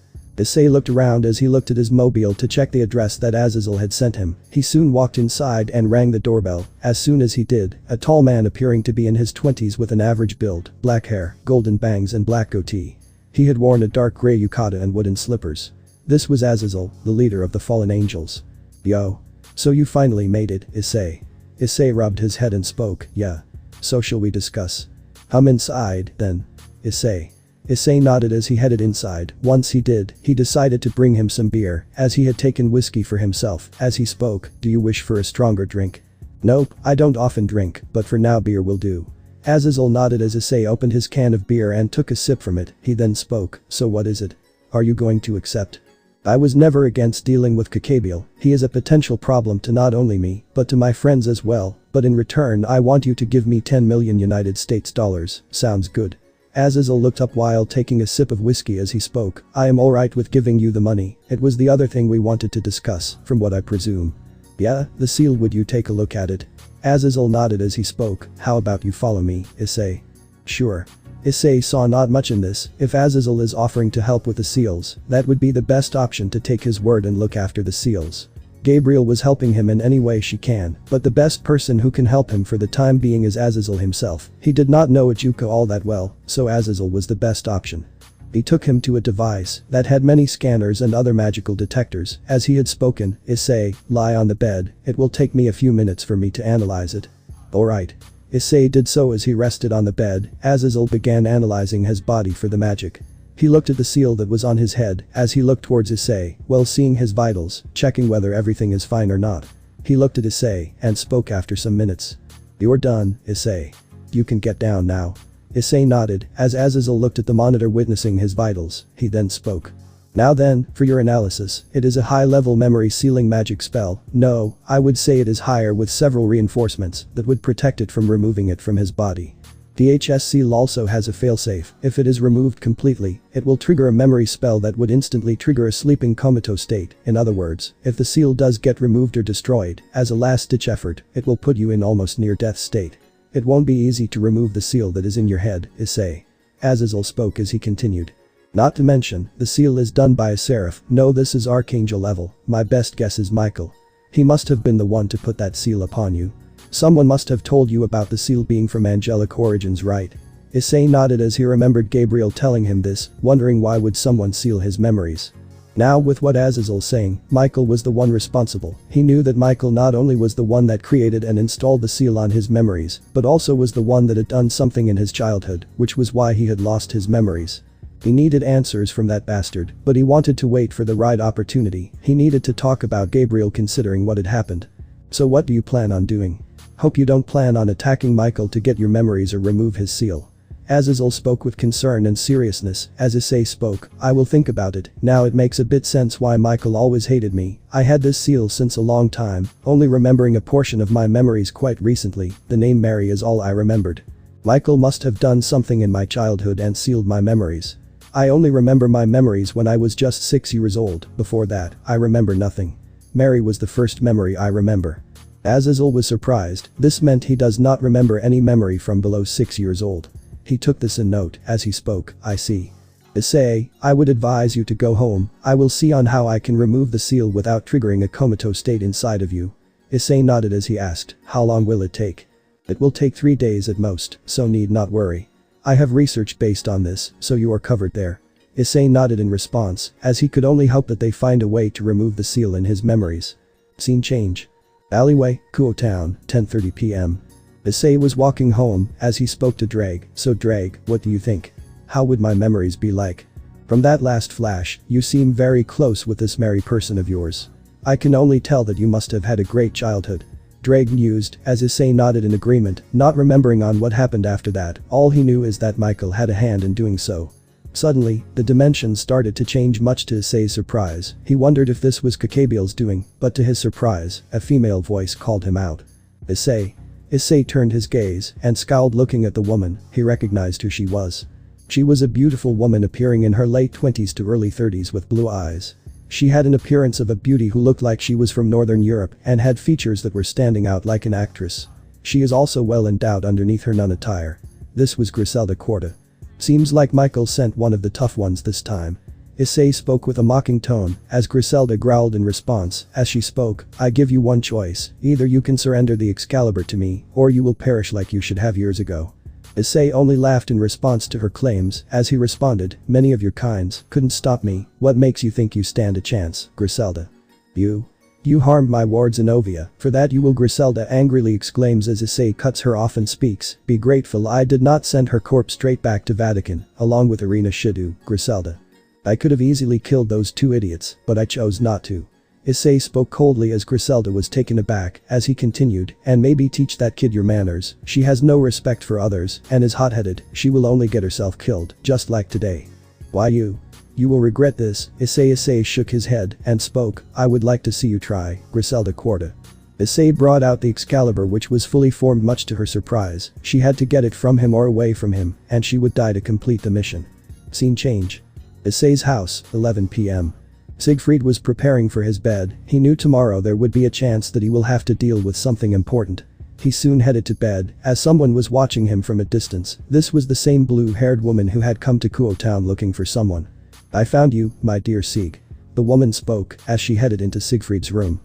Issei looked around as he looked at his mobile to check the address that Azazel had sent him. He soon walked inside and rang the doorbell. As soon as he did, a tall man appearing to be in his 20s with an average build, black hair, golden bangs and black goatee. He had worn a dark gray yukata and wooden slippers. This was Azazel, the leader of the fallen angels. Yo. So you finally made it, Issei. Issei rubbed his head and spoke, yeah. So shall we discuss? I'm inside, then. Issei. Issei nodded as he headed inside. Once he did, he decided to bring him some beer, as he had taken whiskey for himself. As he spoke, do you wish for a stronger drink? Nope, I don't often drink, but for now beer will do. Azazel nodded as Issei opened his can of beer and took a sip from it. He then spoke, so what is it? Are you going to accept? I was never against dealing with Kakabiel. He is a potential problem to not only me, but to my friends as well, but in return I want you to give me 10 million United States dollars. Sounds good. Azazel looked up while taking a sip of whiskey as he spoke. I am alright with giving you the money. It was the other thing we wanted to discuss, from what I presume. Yeah, the seal, would you take a look at it? Azazel nodded as he spoke. How about you follow me, Issei? Sure. Issei saw not much in this. If Azazel is offering to help with the seals, that would be the best option to take his word and look after the seals. Gabriel was helping him in any way she can, but the best person who can help him for the time being is Azazel himself. He did not know Ijuka all that well, so Azazel was the best option. He took him to a device that had many scanners and other magical detectors. As he had spoken, Issei, lie on the bed, it will take me a few minutes for me to analyze it. Alright. Issei did so. As he rested on the bed, Azazel began analyzing his body for the magic. He looked at the seal that was on his head as he looked towards Issei, well, seeing his vitals, checking whether everything is fine or not. He looked at Issei and spoke after some minutes. You're done, Issei. You can get down now. Issei nodded as Azazel looked at the monitor witnessing his vitals. He then spoke. Now then, for your analysis, it is a high-level memory sealing magic spell. No, I would say it is higher with several reinforcements that would protect it from removing it from his body. DHS seal also has a failsafe. If it is removed completely, it will trigger a memory spell that would instantly trigger a sleeping comatose state. In other words, if the seal does get removed or destroyed, as a last-ditch effort, it will put you in almost near-death state. It won't be easy to remove the seal that is in your head, Issei. Azazel spoke as he continued. Not to mention, the seal is done by a seraph. No, this is archangel level. My best guess is Michael. He must have been the one to put that seal upon you. Someone must have told you about the seal being from angelic origins, right? Issei nodded as he remembered Gabriel telling him this, wondering why would someone seal his memories. Now with what Azazel saying, Michael was the one responsible. He knew that Michael not only was the one that created and installed the seal on his memories, but also was the one that had done something in his childhood, which was why he had lost his memories. He needed answers from that bastard, but he wanted to wait for the right opportunity. He needed to talk about Gabriel considering what had happened. So what do you plan on doing? Hope you don't plan on attacking Michael to get your memories or remove his seal. Azazel spoke with concern and seriousness. As Issei spoke, I will think about it. Now it makes a bit sense why Michael always hated me. I had this seal since a long time, only remembering a portion of my memories quite recently. The name Mary is all I remembered. Michael must have done something in my childhood and sealed my memories. I only remember my memories when I was just 6 years old. Before that, I remember nothing. Mary was the first memory I remember. Azazel was surprised. This meant he does not remember any memory from below 6 years old. He took this in note as he spoke. I see. Issei, I would advise you to go home. I will see on how I can remove the seal without triggering a comatose state inside of you. Issei nodded as he asked, how long will it take? It will take 3 days at most, so need not worry. I have research based on this, so you are covered there. Issei nodded in response, as he could only hope that they find a way to remove the seal in his memories. Scene change. Alleyway, Kuo Town, 10:30 p.m. Issei was walking home as he spoke to Drake. So Drake, what do you think? How would my memories be like? From that last flash, you seem very close with this Mary person of yours. I can only tell that you must have had a great childhood. Drake mused as Issei nodded in agreement, not remembering on what happened after that. All he knew is that Michael had a hand in doing so. Suddenly, the dimensions started to change, much to Issei's surprise. He wondered if this was Kakabiel's doing, but to his surprise, a female voice called him out. Issei. Issei turned his gaze and scowled, looking at the woman. He recognized who she was. She was a beautiful woman appearing in her late 20s to early 30s with blue eyes. She had an appearance of a beauty who looked like she was from Northern Europe and had features that were standing out like an actress. She is also well endowed underneath her nun attire. This was Griselda Corda. Seems like Michael sent one of the tough ones this time. Issei spoke with a mocking tone as Griselda growled in response. As she spoke, I give you one choice. Either you can surrender the Excalibur to me, or you will perish like you should have years ago. Issei only laughed in response to her claims as he responded, many of your kinds couldn't stop me. What makes you think you stand a chance, Griselda? You harmed my ward Zenobia. For that you will, Griselda angrily exclaims as Issei cuts her off and speaks. Be grateful I did not send her corpse straight back to Vatican, along with Irina Shidou, Griselda. I could have easily killed those two idiots, but I chose not to. Issei spoke coldly as Griselda was taken aback as he continued, and maybe teach that kid your manners. She has no respect for others and is hot-headed. She will only get herself killed, just like today. Why you? You will regret this. Issei shook his head and spoke. I would like to see you try, Griselda Corda. Issei brought out the Excalibur, which was fully formed, much to her surprise. She had to get it from him or away from him, and she would die to complete the mission. Scene change. Issei's house, 11 p.m. Siegfried was preparing for his bed. He knew tomorrow there would be a chance that he will have to deal with something important. He soon headed to bed as someone was watching him from a distance. This was the same blue-haired woman who had come to Kuo Town looking for someone. I found you, my dear Sieg. The woman spoke as she headed into Siegfried's room.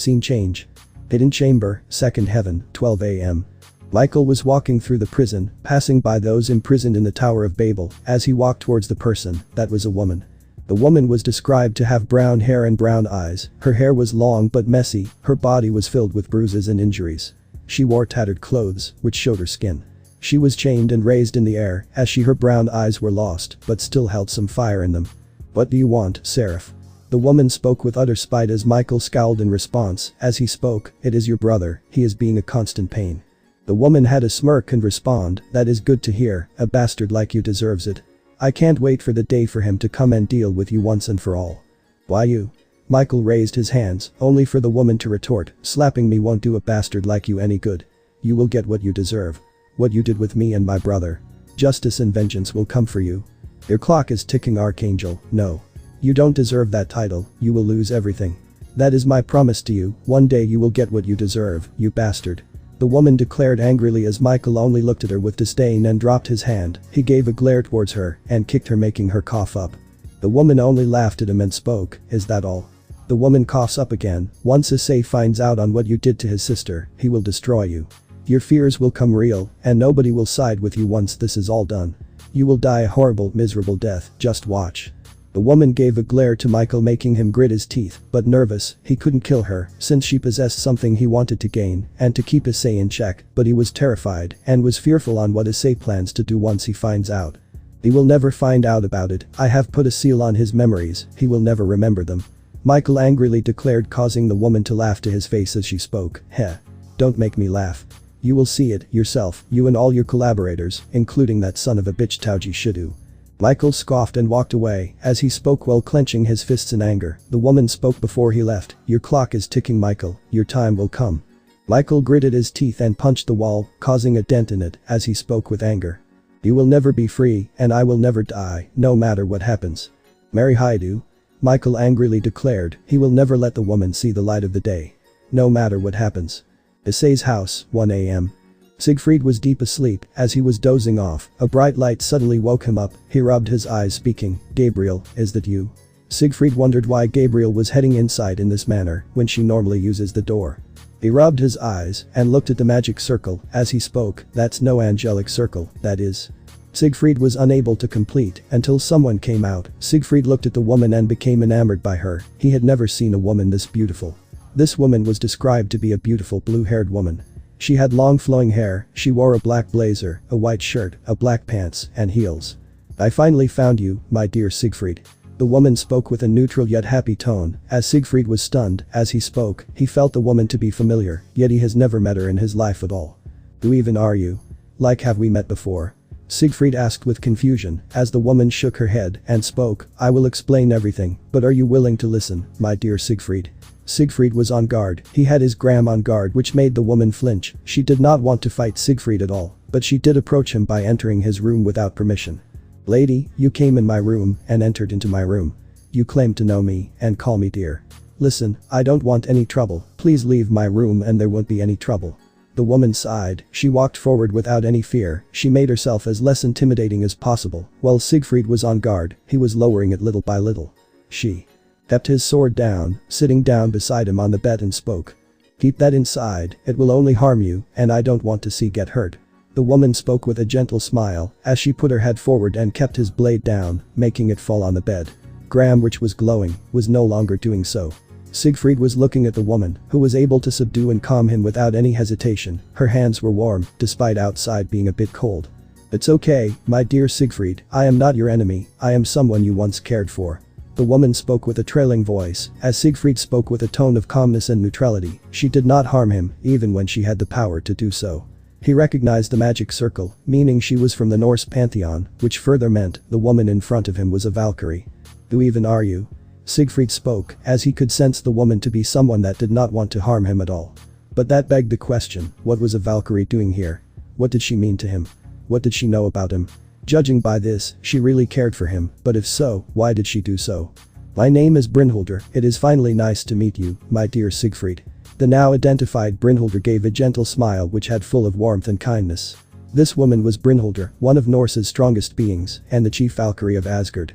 Scene change. Hidden chamber, second heaven, 12 a.m. Michael was walking through the prison, passing by those imprisoned in the Tower of Babel. As he walked towards the person, that was a woman. The woman was described to have brown hair and brown eyes. Her hair was long but messy, her body was filled with bruises and injuries. She wore tattered clothes, which showed her skin. She was chained and raised in the air, as her brown eyes were lost, but still held some fire in them. "What do you want, Seraph?" The woman spoke with utter spite as Michael scowled in response. As he spoke, "It is your brother, he is being a constant pain." The woman had a smirk and respond, "That is good to hear, a bastard like you deserves it. I can't wait for the day for him to come and deal with you once and for all." "Why you?" Michael raised his hands, only for the woman to retort, "Slapping me won't do a bastard like you any good. You will get what you deserve. What you did with me and my brother. Justice and vengeance will come for you. Your clock is ticking, Archangel. No. You don't deserve that title, you will lose everything. That is my promise to you, one day you will get what you deserve, you bastard." The woman declared angrily as Michael only looked at her with disdain and dropped his hand. He gave a glare towards her and kicked her, making her cough up. The woman only laughed at him and spoke, "Is that all?" The woman coughs up again. "Once Issei finds out on what you did to his sister, he will destroy you. Your fears will come real, and nobody will side with you once this is all done. You will die a horrible, miserable death, just watch." The woman gave a glare to Michael, making him grit his teeth, but nervous, he couldn't kill her since she possessed something he wanted to gain and to keep Issei in check, but he was terrified and was fearful on what Issei plans to do once he finds out. "He will never find out about it, I have put a seal on his memories, he will never remember them," Michael angrily declared, causing the woman to laugh to his face as she spoke. "Heh. Don't make me laugh. You will see it yourself, you and all your collaborators, including that son of a bitch Tauji Shidu." Michael scoffed and walked away as he spoke while clenching his fists in anger. The woman spoke before he left, "Your clock is ticking, Michael, your time will come." Michael gritted his teeth and punched the wall, causing a dent in it as he spoke with anger. "You will never be free, and I will never die, no matter what happens." "Marry Hyoudou," Michael angrily declared. He will never let the woman see the light of the day. No matter what happens. Issei's house, 1 a.m. Siegfried was deep asleep. As he was dozing off, a bright light suddenly woke him up. He rubbed his eyes, speaking, "Gabriel, is that you?" Siegfried wondered why Gabriel was heading inside in this manner when she normally uses the door. He rubbed his eyes and looked at the magic circle as he spoke. "That's no angelic circle, that is." Siegfried was unable to complete until someone came out. Siegfried looked at the woman and became enamored by her. He had never seen a woman this beautiful. This woman was described to be a beautiful blue-haired woman. She had long flowing hair, she wore a black blazer, a white shirt, a black pants, and heels. "I finally found you, my dear Siegfried." The woman spoke with a neutral yet happy tone. As Siegfried was stunned, as he spoke, he felt the woman to be familiar, yet he has never met her in his life at all. "Who even are you? Like, have we met before?" Siegfried asked with confusion, as the woman shook her head and spoke, "I will explain everything, but are you willing to listen, my dear Siegfried?" Siegfried was on guard. He had his gram on guard, which made the woman flinch. She did not want to fight Siegfried at all, but she did approach him by entering his room without permission. "Lady, you came in my room and entered into my room. You claim to know me and call me dear. Listen, I don't want any trouble. Please leave my room and there won't be any trouble." The woman sighed. She walked forward without any fear. She made herself as less intimidating as possible. While Siegfried was on guard, he was lowering it little by little. She kept his sword down, sitting down beside him on the bed, and spoke. "Keep that inside, it will only harm you, and I don't want to see get hurt." The woman spoke with a gentle smile as she put her head forward and kept his blade down, making it fall on the bed. Graham, which was glowing, was no longer doing so. Siegfried was looking at the woman, who was able to subdue and calm him without any hesitation. Her hands were warm, despite outside being a bit cold. "It's okay, my dear Siegfried, I am not your enemy, I am someone you once cared for." The woman spoke with a trailing voice, as Siegfried spoke with a tone of calmness and neutrality. She did not harm him, even when she had the power to do so. He recognized the magic circle, meaning she was from the Norse pantheon, which further meant the woman in front of him was a Valkyrie. "Who even are you?" Siegfried spoke, as he could sense the woman to be someone that did not want to harm him at all. But that begged the question, what was a Valkyrie doing here? What did she mean to him? What did she know about him? Judging by this, she really cared for him, but if so, why did she do so? "My name is Brynhildr, it is finally nice to meet you, my dear Siegfried." The now identified Brynhildr gave a gentle smile which had full of warmth and kindness. This woman was Brynhildr, one of Norse's strongest beings, and the chief Valkyrie of Asgard.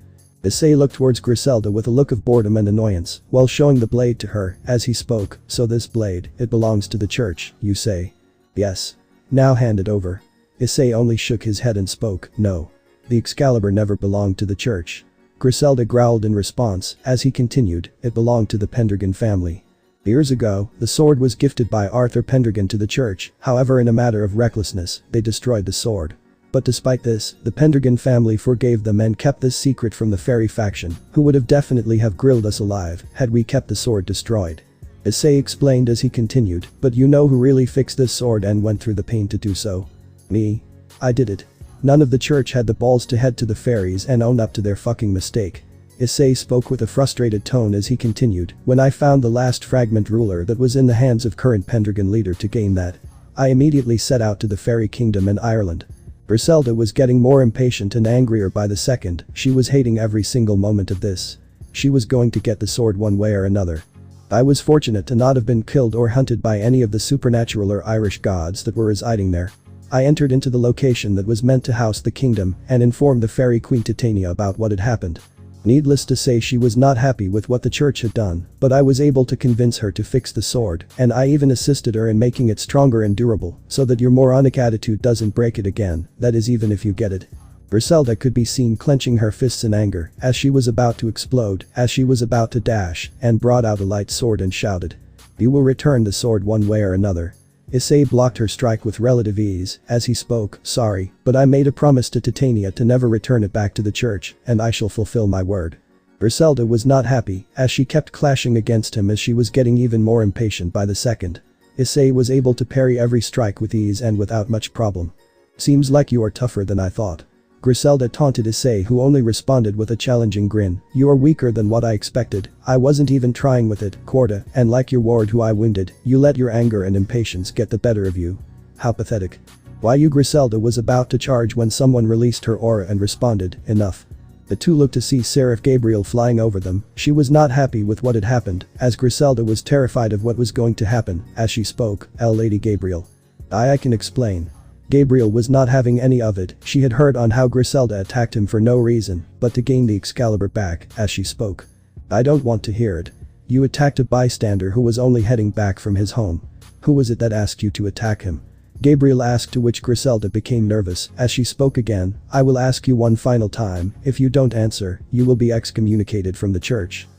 Issei looked towards Griselda with a look of boredom and annoyance, while showing the blade to her, as he spoke, "So this blade, it belongs to the church, you say?" "Yes." "Now hand it over." Issei only shook his head and spoke, "No. The Excalibur never belonged to the church." Griselda growled in response, as he continued, "It belonged to the Pendragon family. Years ago, the sword was gifted by Arthur Pendragon to the church, however in a matter of recklessness, they destroyed the sword. But despite this, the Pendragon family forgave them and kept this secret from the fairy faction, who would have definitely have grilled us alive had we kept the sword destroyed." Issei explained as he continued, "But you know who really fixed this sword and went through the pain to do so? Me. I did it. None of the church had the balls to head to the fairies and own up to their fucking mistake." Issei spoke with a frustrated tone as he continued, "When I found the last fragment ruler that was in the hands of current Pendragon leader to gain that, I immediately set out to the fairy kingdom in Ireland." Griselda was getting more impatient and angrier by the second, she was hating every single moment of this. She was going to get the sword one way or another. "I was fortunate to not have been killed or hunted by any of the supernatural or Irish gods that were residing there. I entered into the location that was meant to house the kingdom and informed the fairy queen Titania about what had happened. Needless to say, she was not happy with what the church had done, but I was able to convince her to fix the sword, and I even assisted her in making it stronger and durable, so that your moronic attitude doesn't break it again, that is even if you get it." Griselda could be seen clenching her fists in anger, as she was about to explode, as she was about to dash, and brought out a light sword and shouted, "You will return the sword one way or another." Issei blocked her strike with relative ease, as he spoke, "Sorry, but I made a promise to Titania to never return it back to the church, and I shall fulfill my word." Griselda was not happy, as she kept clashing against him as she was getting even more impatient by the second. Issei was able to parry every strike with ease and without much problem. "Seems like you are tougher than I thought." Griselda taunted Issei, who only responded with a challenging grin, "You are weaker than what I expected, I wasn't even trying with it, Korda, and like your ward who I wounded, you let your anger and impatience get the better of you. How pathetic." "Why you?" Griselda was about to charge when someone released her aura and responded, "Enough." The two looked to see Seraph Gabriel flying over them. She was not happy with what had happened, as Griselda was terrified of what was going to happen, as she spoke, "Lady Gabriel. I can explain." Gabriel was not having any of it, she had heard on how Griselda attacked him for no reason, but to gain the Excalibur back, as she spoke. "I don't want to hear it. You attacked a bystander who was only heading back from his home. Who was it that asked you to attack him?" Gabriel asked, to which Griselda became nervous, as she spoke again, "I will ask you one final time, if you don't answer, you will be excommunicated from the church."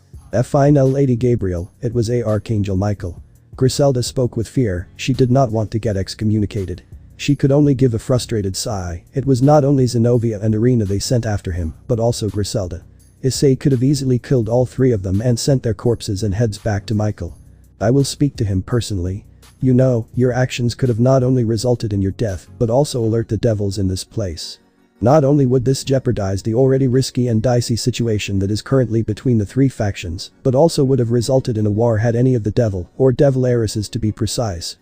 "Fine, Lady Gabriel, it was Archangel Michael." Griselda spoke with fear, she did not want to get excommunicated. She could only give a frustrated sigh. It was not only Zenobia and Irina they sent after him, but also Griselda. Issei could have easily killed all three of them and sent their corpses and heads back to Michael. "I will speak to him personally. You know, your actions could have not only resulted in your death, but also alert the devils in this place. Not only would this jeopardize the already risky and dicey situation that is currently between the three factions, but also would have resulted in a war had any of the devil, or devil heiresses to be precise,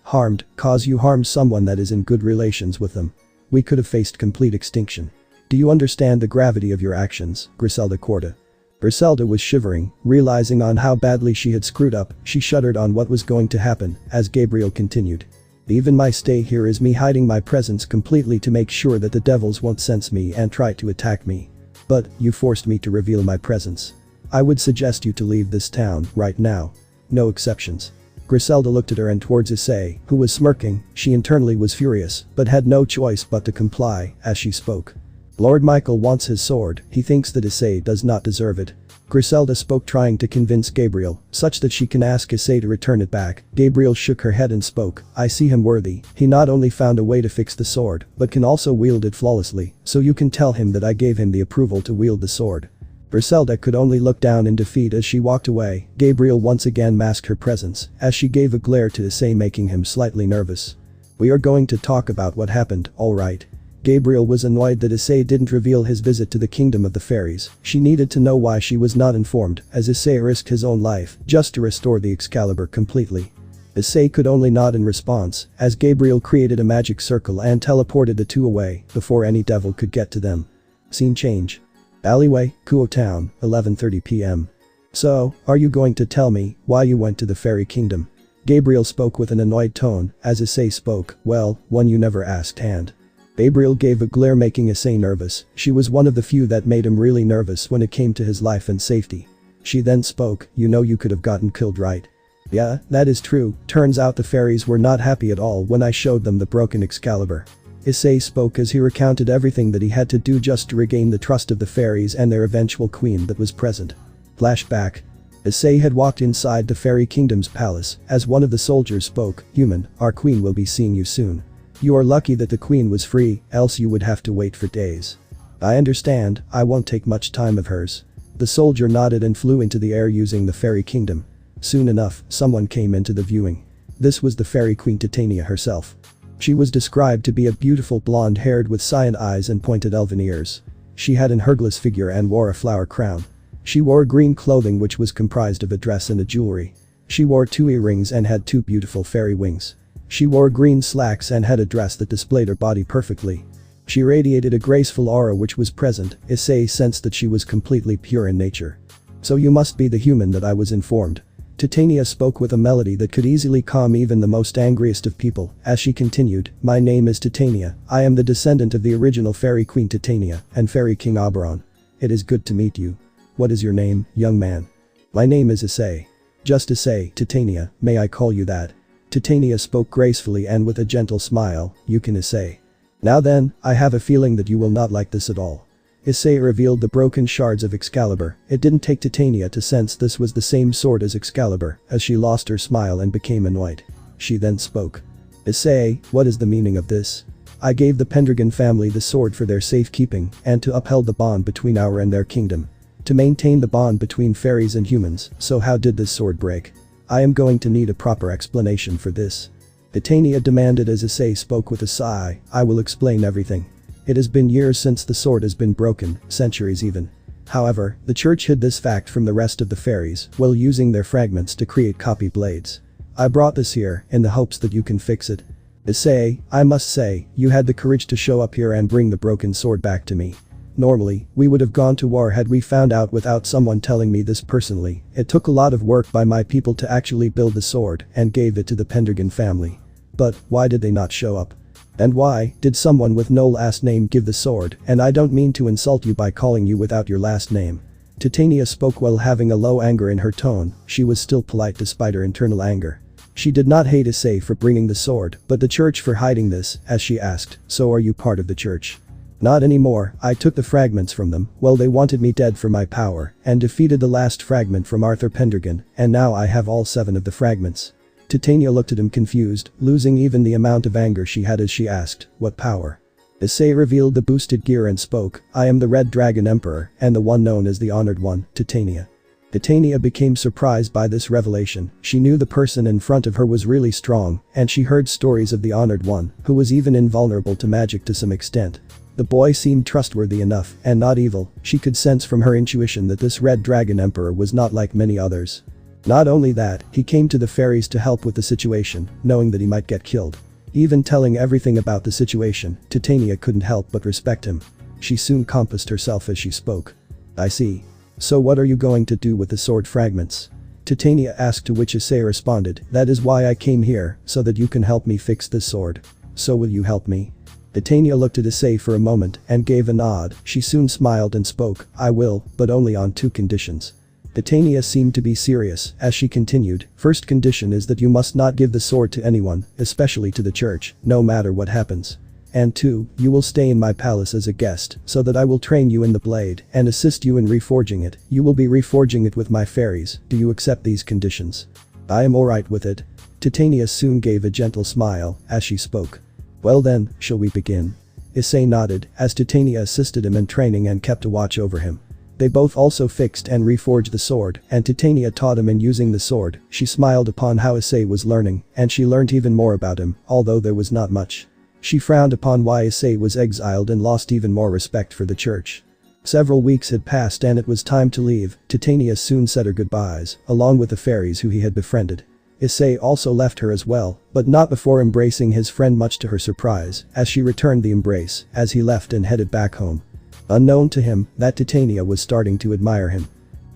cause you harmed someone that is in good relations with them. We could have faced complete extinction. Do you understand the gravity of your actions, Griselda Korda?" Griselda was shivering, realizing on how badly she had screwed up, she shuddered on what was going to happen, as Gabriel continued. "Even my stay here is me hiding my presence completely to make sure that the devils won't sense me and try to attack me. But, you forced me to reveal my presence. I would suggest you to leave this town, right now. No exceptions." Griselda looked at her and towards Issei, who was smirking, she internally was furious, but had no choice but to comply, as she spoke. "Lord Michael wants his sword, he thinks that Issei does not deserve it." Griselda spoke, trying to convince Gabriel, such that she can ask Issei to return it back. Gabriel shook her head and spoke, "I see him worthy, he not only found a way to fix the sword, but can also wield it flawlessly, so you can tell him that I gave him the approval to wield the sword." Griselda could only look down in defeat as she walked away. Gabriel once again masked her presence, as she gave a glare to Issei, making him slightly nervous. "We are going to talk about what happened, alright?" Gabriel was annoyed that Issei didn't reveal his visit to the kingdom of the fairies. She needed to know why she was not informed, as Issei risked his own life just to restore the Excalibur completely. Issei could only nod in response, as Gabriel created a magic circle and teleported the two away before any devil could get to them. Scene change. Alleyway, Kuo Town, 11:30 p.m. "So, are you going to tell me why you went to the fairy kingdom?" Gabriel spoke with an annoyed tone, as Issei spoke, "Well, one you never asked and Gabriel gave a glare, making Issei nervous. She was one of the few that made him really nervous when it came to his life and safety. She then spoke, "You know you could have gotten killed, right?" "Yeah, that is true. Turns out the fairies were not happy at all when I showed them the broken Excalibur." Issei spoke as he recounted everything that he had to do just to regain the trust of the fairies and their eventual queen that was present. Flashback. Issei had walked inside the fairy kingdom's palace as one of the soldiers spoke, "Human, our queen will be seeing you soon. You are lucky that the queen was free, else you would have to wait for days." "I understand, I won't take much time of hers." The soldier nodded and flew into the air using the fairy kingdom. Soon enough, someone came into the viewing. This was the fairy queen Titania herself. She was described to be a beautiful blonde-haired with cyan eyes and pointed elven ears. She had an hergless figure and wore a flower crown. She wore green clothing which was comprised of a dress and a jewelry. She wore 2 earrings and had 2 beautiful fairy wings. She wore green slacks and had a dress that displayed her body perfectly. She radiated a graceful aura which was present. Issei sensed that she was completely pure in nature. "So you must be the human that I was informed." Titania spoke with a melody that could easily calm even the most angriest of people as she continued, "My name is Titania. I am the descendant of the original fairy queen Titania and fairy king Oberon. It is good to meet you. What is your name, young man?" "My name is Issei." "Just Issei, Titania, may I call you that?" Titania spoke gracefully and with a gentle smile, "You can Issei." "Now then, I have a feeling that you will not like this at all." Issei revealed the broken shards of Excalibur. It didn't take Titania to sense this was the same sword as Excalibur as she lost her smile and became annoyed. She then spoke. "Issei, what is the meaning of this? I gave the Pendragon family the sword for their safekeeping and to uphold the bond between our and their kingdom. To maintain the bond between fairies and humans, so how did this sword break? I am going to need a proper explanation for this." Titania demanded as Issei spoke with a sigh, "I will explain everything. It has been years since the sword has been broken, centuries even. However, the church hid this fact from the rest of the fairies while using their fragments to create copy blades. I brought this here in the hopes that you can fix it." "Issei, I must say, you had the courage to show up here and bring the broken sword back to me. Normally, we would have gone to war had we found out without someone telling me this personally. It took a lot of work by my people to actually build the sword and gave it to the Pendragon family. But why did they not show up? And why did someone with no last name give the sword? And I don't mean to insult you by calling you without your last name." Titania spoke while having a low anger in her tone. She was still polite despite her internal anger. She did not hate Issei for bringing the sword, but the church for hiding this, as she asked, "So are you part of the church?" "Not anymore, I took the fragments from them. Well, they wanted me dead for my power and defeated the last fragment from Arthur Pendragon, and now I have all 7 of the fragments." Titania looked at him confused, losing even the amount of anger she had as she asked, "What power?" Issei revealed the boosted gear and spoke, "I am the Red Dragon Emperor and the one known as the Honored One, Titania." Titania became surprised by this revelation. She knew the person in front of her was really strong, and she heard stories of the Honored One, who was even invulnerable to magic to some extent. The boy seemed trustworthy enough and not evil. She could sense from her intuition that this Red Dragon Emperor was not like many others. Not only that, he came to the fairies to help with the situation, knowing that he might get killed. Even telling everything about the situation, Titania couldn't help but respect him. She soon composed herself as she spoke. "I see. So what are you going to do with the sword fragments?" Titania asked, to which Issei responded, "That is why I came here, so that you can help me fix this sword. So will you help me?" Titania looked at Issei for a moment and gave a nod. She soon smiled and spoke, "I will, but only on 2 conditions." Titania seemed to be serious as she continued, "First condition is that you must not give the sword to anyone, especially to the church, no matter what happens. And 2, you will stay in my palace as a guest so that I will train you in the blade and assist you in reforging it. You will be reforging it with my fairies. Do you accept these conditions?" "I am alright with it." Titania soon gave a gentle smile as she spoke. "Well then, shall we begin?" Issei nodded as Titania assisted him in training and kept a watch over him. They both also fixed and reforged the sword, and Titania taught him in using the sword. She smiled upon how Issei was learning, and she learned even more about him, although there was not much. She frowned upon why Issei was exiled and lost even more respect for the church. Several weeks had passed and it was time to leave. Titania soon said her goodbyes, along with the fairies who he had befriended. Issei also left her as well, but not before embracing his friend, much to her surprise, as she returned the embrace as he left and headed back home. Unknown to him, that Titania was starting to admire him.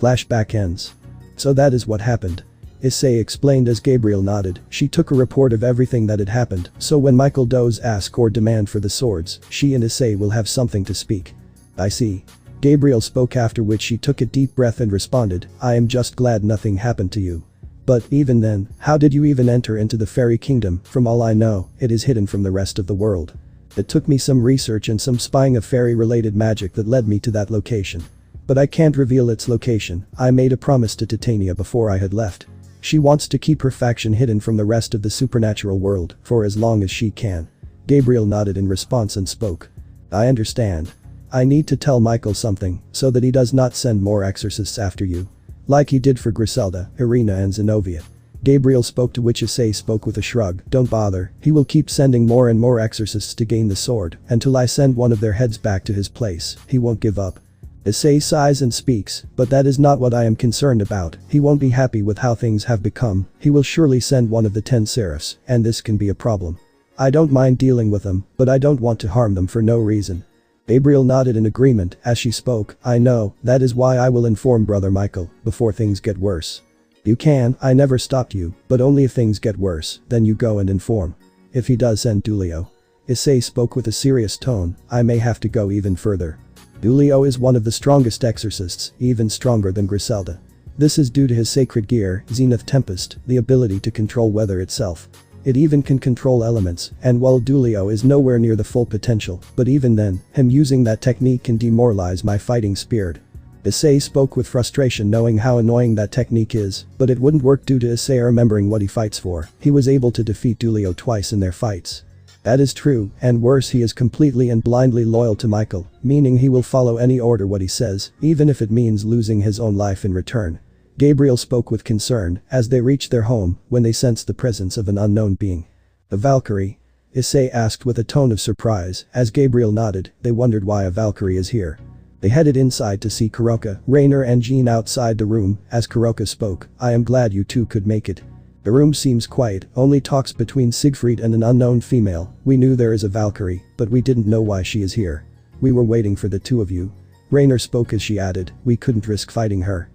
Flashback ends. So that is what happened. Issei explained as Gabriel nodded. She took a report of everything that had happened, so when Michael does ask or demand for the swords, she and Issei will have something to speak. I see. Gabriel spoke, after which she took a deep breath and responded, I am just glad nothing happened to you. But even then, how did you even enter into the fairy kingdom? From all I know, it is hidden from the rest of the world. It took me some research and some spying of fairy-related magic that led me to that location. But I can't reveal its location. I made a promise to Titania before I had left. She wants to keep her faction hidden from the rest of the supernatural world for as long as she can. Gabriel nodded in response and spoke. I understand. I need to tell Michael something so that he does not send more exorcists after you. Like he did for Griselda, Irina and Zenobia. Gabriel spoke, to which Issei spoke with a shrug. Don't bother, he will keep sending more and more exorcists to gain the sword until I send one of their heads back to his place. He won't give up. Issei sighs and speaks, but that is not what I am concerned about. He won't be happy with how things have become. He will surely send one of the 10 seraphs, and this can be a problem. I don't mind dealing with them, but I don't want to harm them for no reason. Gabriel nodded in agreement as she spoke. I know, that is why I will inform Brother Michael before things get worse. You can, I never stopped you, but only if things get worse, then you go and inform. If he does send Dulio. Issei spoke with a serious tone, I may have to go even further. Dulio is one of the strongest exorcists, even stronger than Griselda. This is due to his sacred gear, Zenith Tempest, the ability to control weather itself. It even can control elements, and while Dulio is nowhere near the full potential, but even then, him using that technique can demoralize my fighting spirit. Issei spoke with frustration, knowing how annoying that technique is, but it wouldn't work due to Issei remembering what he fights for. He was able to defeat Dulio twice in their fights. That is true, and worse, he is completely and blindly loyal to Michael, meaning he will follow any order what he says, even if it means losing his own life in return. Gabriel spoke with concern as they reached their home when they sensed the presence of an unknown being. A Valkyrie? Issei asked with a tone of surprise as Gabriel nodded. They wondered why a Valkyrie is here. They headed inside to see Kuroka, Rainer and Jean outside the room as Kuroka spoke. I am glad you two could make it. The room seems quiet, only talks between Siegfried and an unknown female. We knew there is a Valkyrie, but we didn't know why she is here. We were waiting for the two of you. Rainer spoke as she added, we couldn't risk fighting her.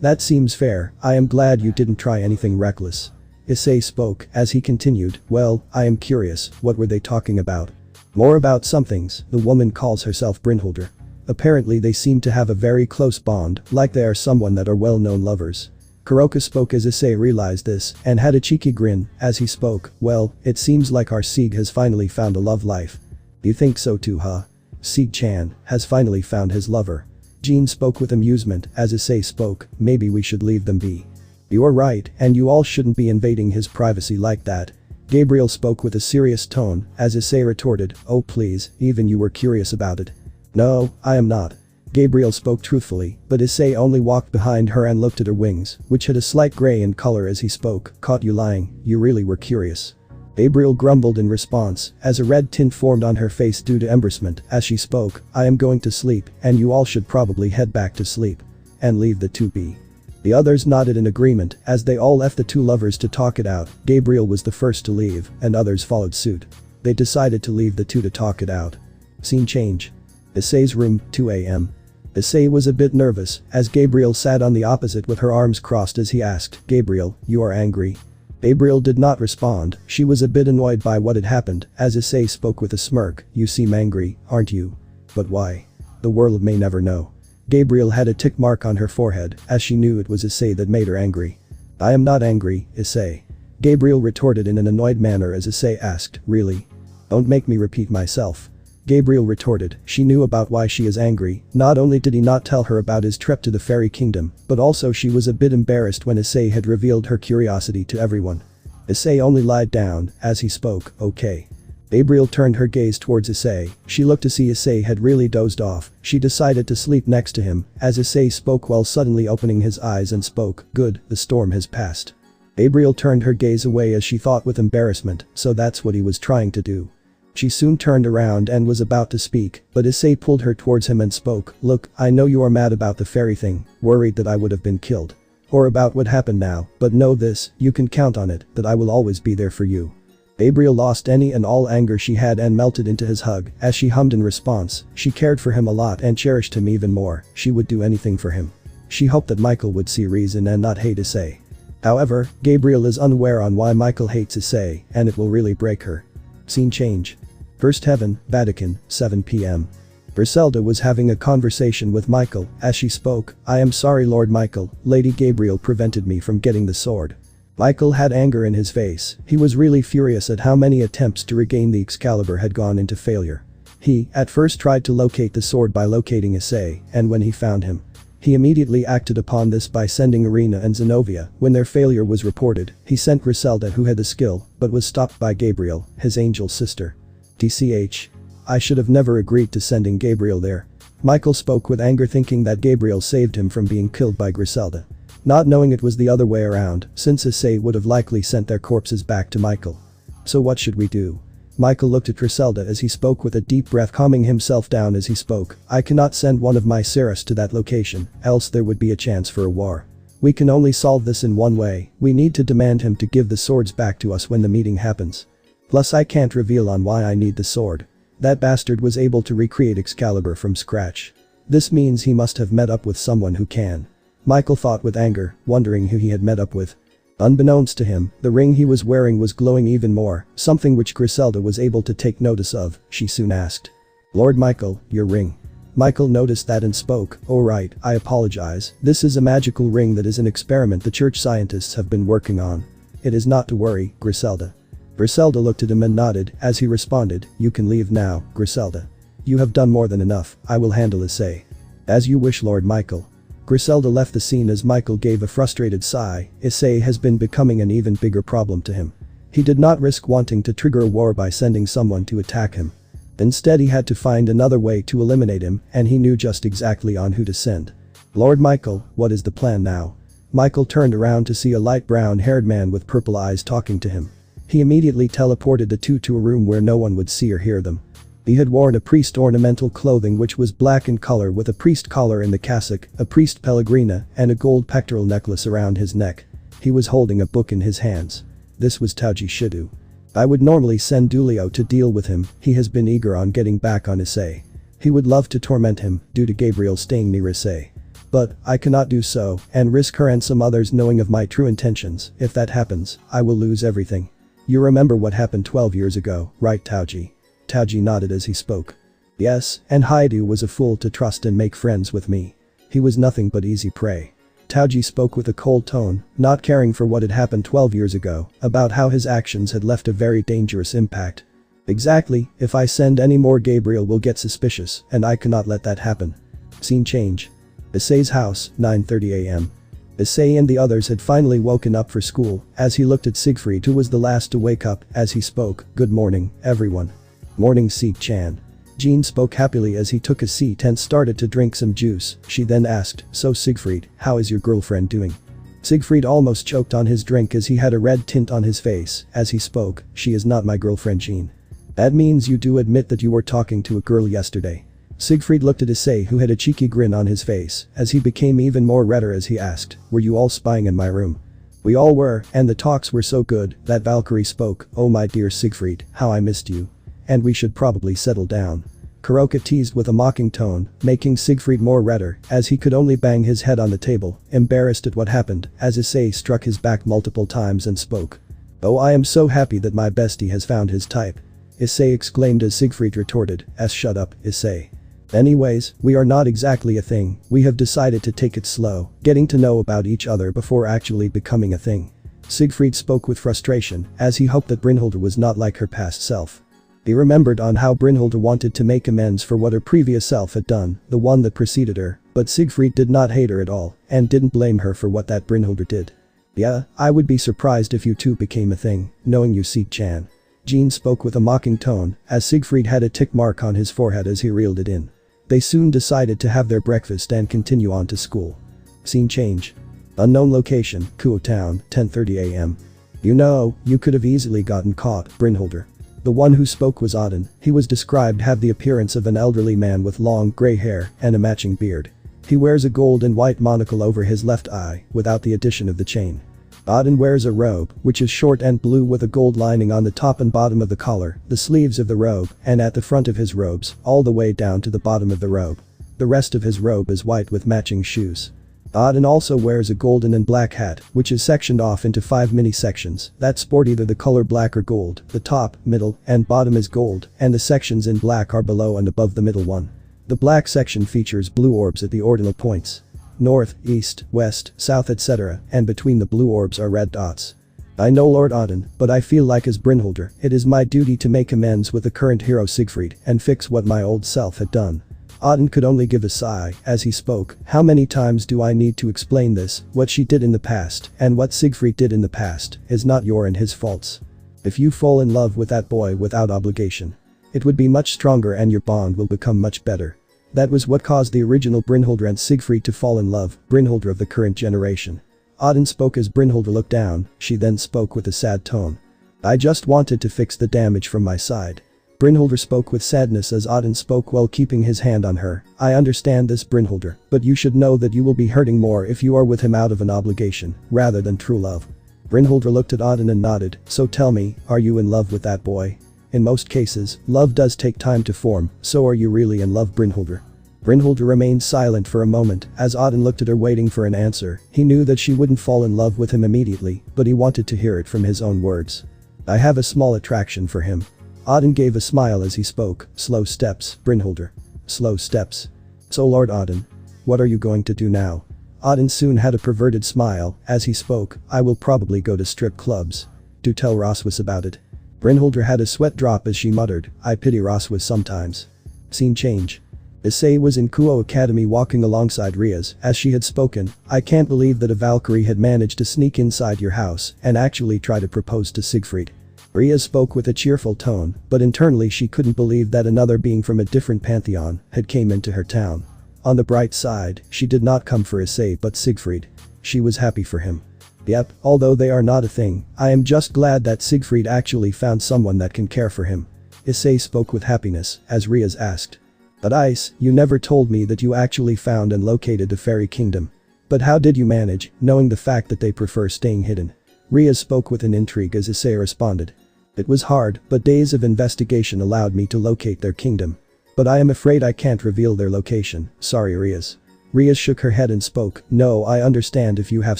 That seems fair. I am glad you didn't try anything reckless. Issei spoke as he continued, well, I am curious, what were they talking about? More about somethings. The woman calls herself Brynhildr. Apparently they seem to have a very close bond, like they are someone that are well-known lovers. Kuroka spoke as Issei realized this and had a cheeky grin as he spoke, well, it seems like our Sieg has finally found a love life. You think so too, huh? Sieg-chan has finally found his lover. Jean spoke with amusement as Issei spoke, maybe we should leave them be. You're right, and you all shouldn't be invading his privacy like that. Gabriel spoke with a serious tone as Issei retorted, oh please, even you were curious about it. No, I am not. Gabriel spoke truthfully, but Issei only walked behind her and looked at her wings, which had a slight gray in color as he spoke, caught you lying, you really were curious. Gabriel grumbled in response as a red tint formed on her face due to embarrassment as she spoke, I am going to sleep, and you all should probably head back to sleep. And leave the two be. The others nodded in agreement as they all left the two lovers to talk it out. Gabriel was the first to leave, and others followed suit. They decided to leave the two to talk it out. Scene change. Issei's room, 2 a.m. Issei was a bit nervous as Gabriel sat on the opposite with her arms crossed as he asked, Gabriel, you are angry? Gabriel did not respond. She was a bit annoyed by what had happened as Issei spoke with a smirk, you seem angry, aren't you? But why? The world may never know. Gabriel had a tick mark on her forehead as she knew it was Issei that made her angry. I am not angry, Issei. Gabriel retorted in an annoyed manner as Issei asked, really? Don't make me repeat myself. Gabriel retorted, she knew about why she is angry. Not only did he not tell her about his trip to the fairy kingdom, but also she was a bit embarrassed when Issei had revealed her curiosity to everyone. Issei only lied down as he spoke, okay. Gabriel turned her gaze towards Issei. She looked to see Issei had really dozed off. She decided to sleep next to him as Issei spoke while suddenly opening his eyes and spoke, good, the storm has passed. Gabriel turned her gaze away as she thought with embarrassment, so that's what he was trying to do. She soon turned around and was about to speak, but Issei pulled her towards him and spoke, look, I know you are mad about the fairy thing, worried that I would have been killed. Or about what happened now, but know this, you can count on it, that I will always be there for you. Gabriel lost any and all anger she had and melted into his hug as she hummed in response, she cared for him a lot and cherished him even more, she would do anything for him. She hoped that Michael would see reason and not hate Issei. However, Gabriel is unaware on why Michael hates Issei, and it will really break her. Scene change. First Heaven, Vatican, 7 p.m. Griselda was having a conversation with Michael. As she spoke, "I am sorry Lord Michael, Lady Gabriel prevented me from getting the sword." Michael had anger in his face. He was really furious at how many attempts to regain the Excalibur had gone into failure. He, at first, tried to locate the sword by locating Issei, and when he found him, he immediately acted upon this by sending Irina and Zenobia. When their failure was reported, he sent Griselda, who had the skill, but was stopped by Gabriel, his angel sister. TCH. I should have never agreed to sending Gabriel there. Michael spoke with anger, thinking that Gabriel saved him from being killed by Griselda. Not knowing it was the other way around, since Issei would have likely sent their corpses back to Michael. So what should we do? Michael looked at Griselda as he spoke with a deep breath, calming himself down as he spoke. I cannot send one of my Ceres to that location, else there would be a chance for a war. We can only solve this in one way. We need to demand him to give the swords back to us when the meeting happens. Plus I can't reveal on why I need the sword. That bastard was able to recreate Excalibur from scratch. This means he must have met up with someone who can. Michael thought with anger, wondering who he had met up with. Unbeknownst to him, the ring he was wearing was glowing even more, something which Griselda was able to take notice of. She soon asked, "Lord Michael, your ring." Michael noticed that and spoke, "Oh right, I apologize. This is a magical ring that is an experiment the church scientists have been working on. It is not to worry, Griselda." Griselda looked at him and nodded as he responded, "You can leave now, Griselda. You have done more than enough. I will handle Issei." "As you wish, Lord Michael." Griselda left the scene as Michael gave a frustrated sigh. Issei has been becoming an even bigger problem to him. He did not risk wanting to trigger a war by sending someone to attack him. Instead, he had to find another way to eliminate him, and he knew just exactly on who to send. "Lord Michael, what is the plan now?" Michael turned around to see a light brown-haired man with purple eyes talking to him. He immediately teleported the two to a room where no one would see or hear them. He had worn a priest ornamental clothing which was black in color with a priest collar in the cassock, a priest pellegrina, and a gold pectoral necklace around his neck. He was holding a book in his hands. This was Issei Hyoudou. I would normally send Dulio to deal with him. He has been eager on getting back on Issei. He would love to torment him due to Gabriel staying near Issei. But I cannot do so and risk her and some others knowing of my true intentions. If that happens, I will lose everything. You remember what happened 12 years ago, right Issei? Issei nodded as he spoke. Yes, and Hyoudou was a fool to trust and make friends with me. He was nothing but easy prey. Issei spoke with a cold tone, not caring for what had happened 12 years ago, about how his actions had left a very dangerous impact. Exactly, if I send any more Gabriel will get suspicious, and I cannot let that happen. Scene change. Issei's house, 9:30 a.m. Issei and the others had finally woken up for school, as he looked at Siegfried, who was the last to wake up, as he spoke, "Good morning, everyone." "Morning, Sieg-chan." Jean spoke happily as he took a seat and started to drink some juice. She then asked, "So Siegfried, how is your girlfriend doing?" Siegfried almost choked on his drink as he had a red tint on his face. As he spoke, "She is not my girlfriend, Jean." "That means you do admit that you were talking to a girl yesterday." Siegfried looked at Issei, who had a cheeky grin on his face, as he became even more redder as he asked, "Were you all spying in my room?" "We all were, and the talks were so good." That Valkyrie spoke, "Oh my dear Siegfried, how I missed you. And we should probably settle down." Kuroka teased with a mocking tone, making Siegfried more redder, as he could only bang his head on the table, embarrassed at what happened, as Issei struck his back multiple times and spoke. "Oh, I am so happy that my bestie has found his type." Issei exclaimed as Siegfried retorted, "Shut up, Issei. Anyways, we are not exactly a thing. We have decided to take it slow, getting to know about each other before actually becoming a thing." Siegfried spoke with frustration, as he hoped that Brynhilde was not like her past self. He remembered on how Brynhilde wanted to make amends for what her previous self had done, the one that preceded her, but Siegfried did not hate her at all, and didn't blame her for what that Brynhilde did. "Yeah, I would be surprised if you two became a thing, knowing you Sieg-chan." Jean spoke with a mocking tone, as Siegfried had a tick mark on his forehead as he reeled it in. They soon decided to have their breakfast and continue on to school. Scene change. Unknown location, Kuo Town, 10:30 a.m. "You know, you could have easily gotten caught, Brynhilde." The one who spoke was Auden. He was described to have the appearance of an elderly man with long gray hair and a matching beard. He wears a gold and white monocle over his left eye, without the addition of the chain. Auden wears a robe, which is short and blue with a gold lining on the top and bottom of the collar, the sleeves of the robe, and at the front of his robes, all the way down to the bottom of the robe. The rest of his robe is white with matching shoes. Auden also wears a golden and black hat, which is sectioned off into 5 mini sections that sport either the color black or gold. The top, middle, and bottom is gold, and the sections in black are below and above the middle one. The black section features blue orbs at the ordinal points. North, east, west, south etc., and between the blue orbs are red dots. I know Lord Auden, but I feel like as Brynhildr, it is my duty to make amends with the current hero Siegfried and fix what my old self had done. Auden could only give a sigh as he spoke. How many times do I need to explain this? What she did in the past and what Siegfried did in the past is not your and his faults. If you fall in love with that boy without obligation, it would be much stronger and your bond will become much better. That was what caused the original Brynhildr and Siegfried to fall in love, Brynhildr of the current generation. Auden spoke as Brynhildr looked down, she then spoke with a sad tone. I just wanted to fix the damage from my side. Brynhildr spoke with sadness as Auden spoke while keeping his hand on her. I understand this Brynhildr, but you should know that you will be hurting more if you are with him out of an obligation, rather than true love. Brynhildr looked at Auden and nodded, so tell me, are you in love with that boy? In most cases, love does take time to form, so are you really in love Brynhildr? Brynhildr remained silent for a moment as Auden looked at her waiting for an answer. He knew that she wouldn't fall in love with him immediately, but he wanted to hear it from his own words. I have a small attraction for him. Auden gave a smile as he spoke. Slow steps, Brynhildr. Slow steps. So Lord Auden, what are you going to do now? Auden soon had a perverted smile as he spoke. I will probably go to strip clubs. Do tell Roswis about it. Brynhildr had a sweat drop as she muttered, I pity Roswis sometimes. Scene change. Issei was in Kuo Academy walking alongside Riaz as she had spoken. I can't believe that a Valkyrie had managed to sneak inside your house and actually try to propose to Siegfried. Riaz spoke with a cheerful tone, but internally she couldn't believe that another being from a different pantheon had came into her town. On the bright side, she did not come for Issei but Siegfried. She was happy for him. Yep, although they are not a thing, I am just glad that Siegfried actually found someone that can care for him. Issei spoke with happiness as Riaz asked. But Ice, you never told me that you actually found and located the fairy kingdom. But how did you manage, knowing the fact that they prefer staying hidden? Riaz spoke with an intrigue as Issei responded. It was hard, but days of investigation allowed me to locate their kingdom. But I am afraid I can't reveal their location, sorry Riaz. Riaz shook her head and spoke, no I understand if you have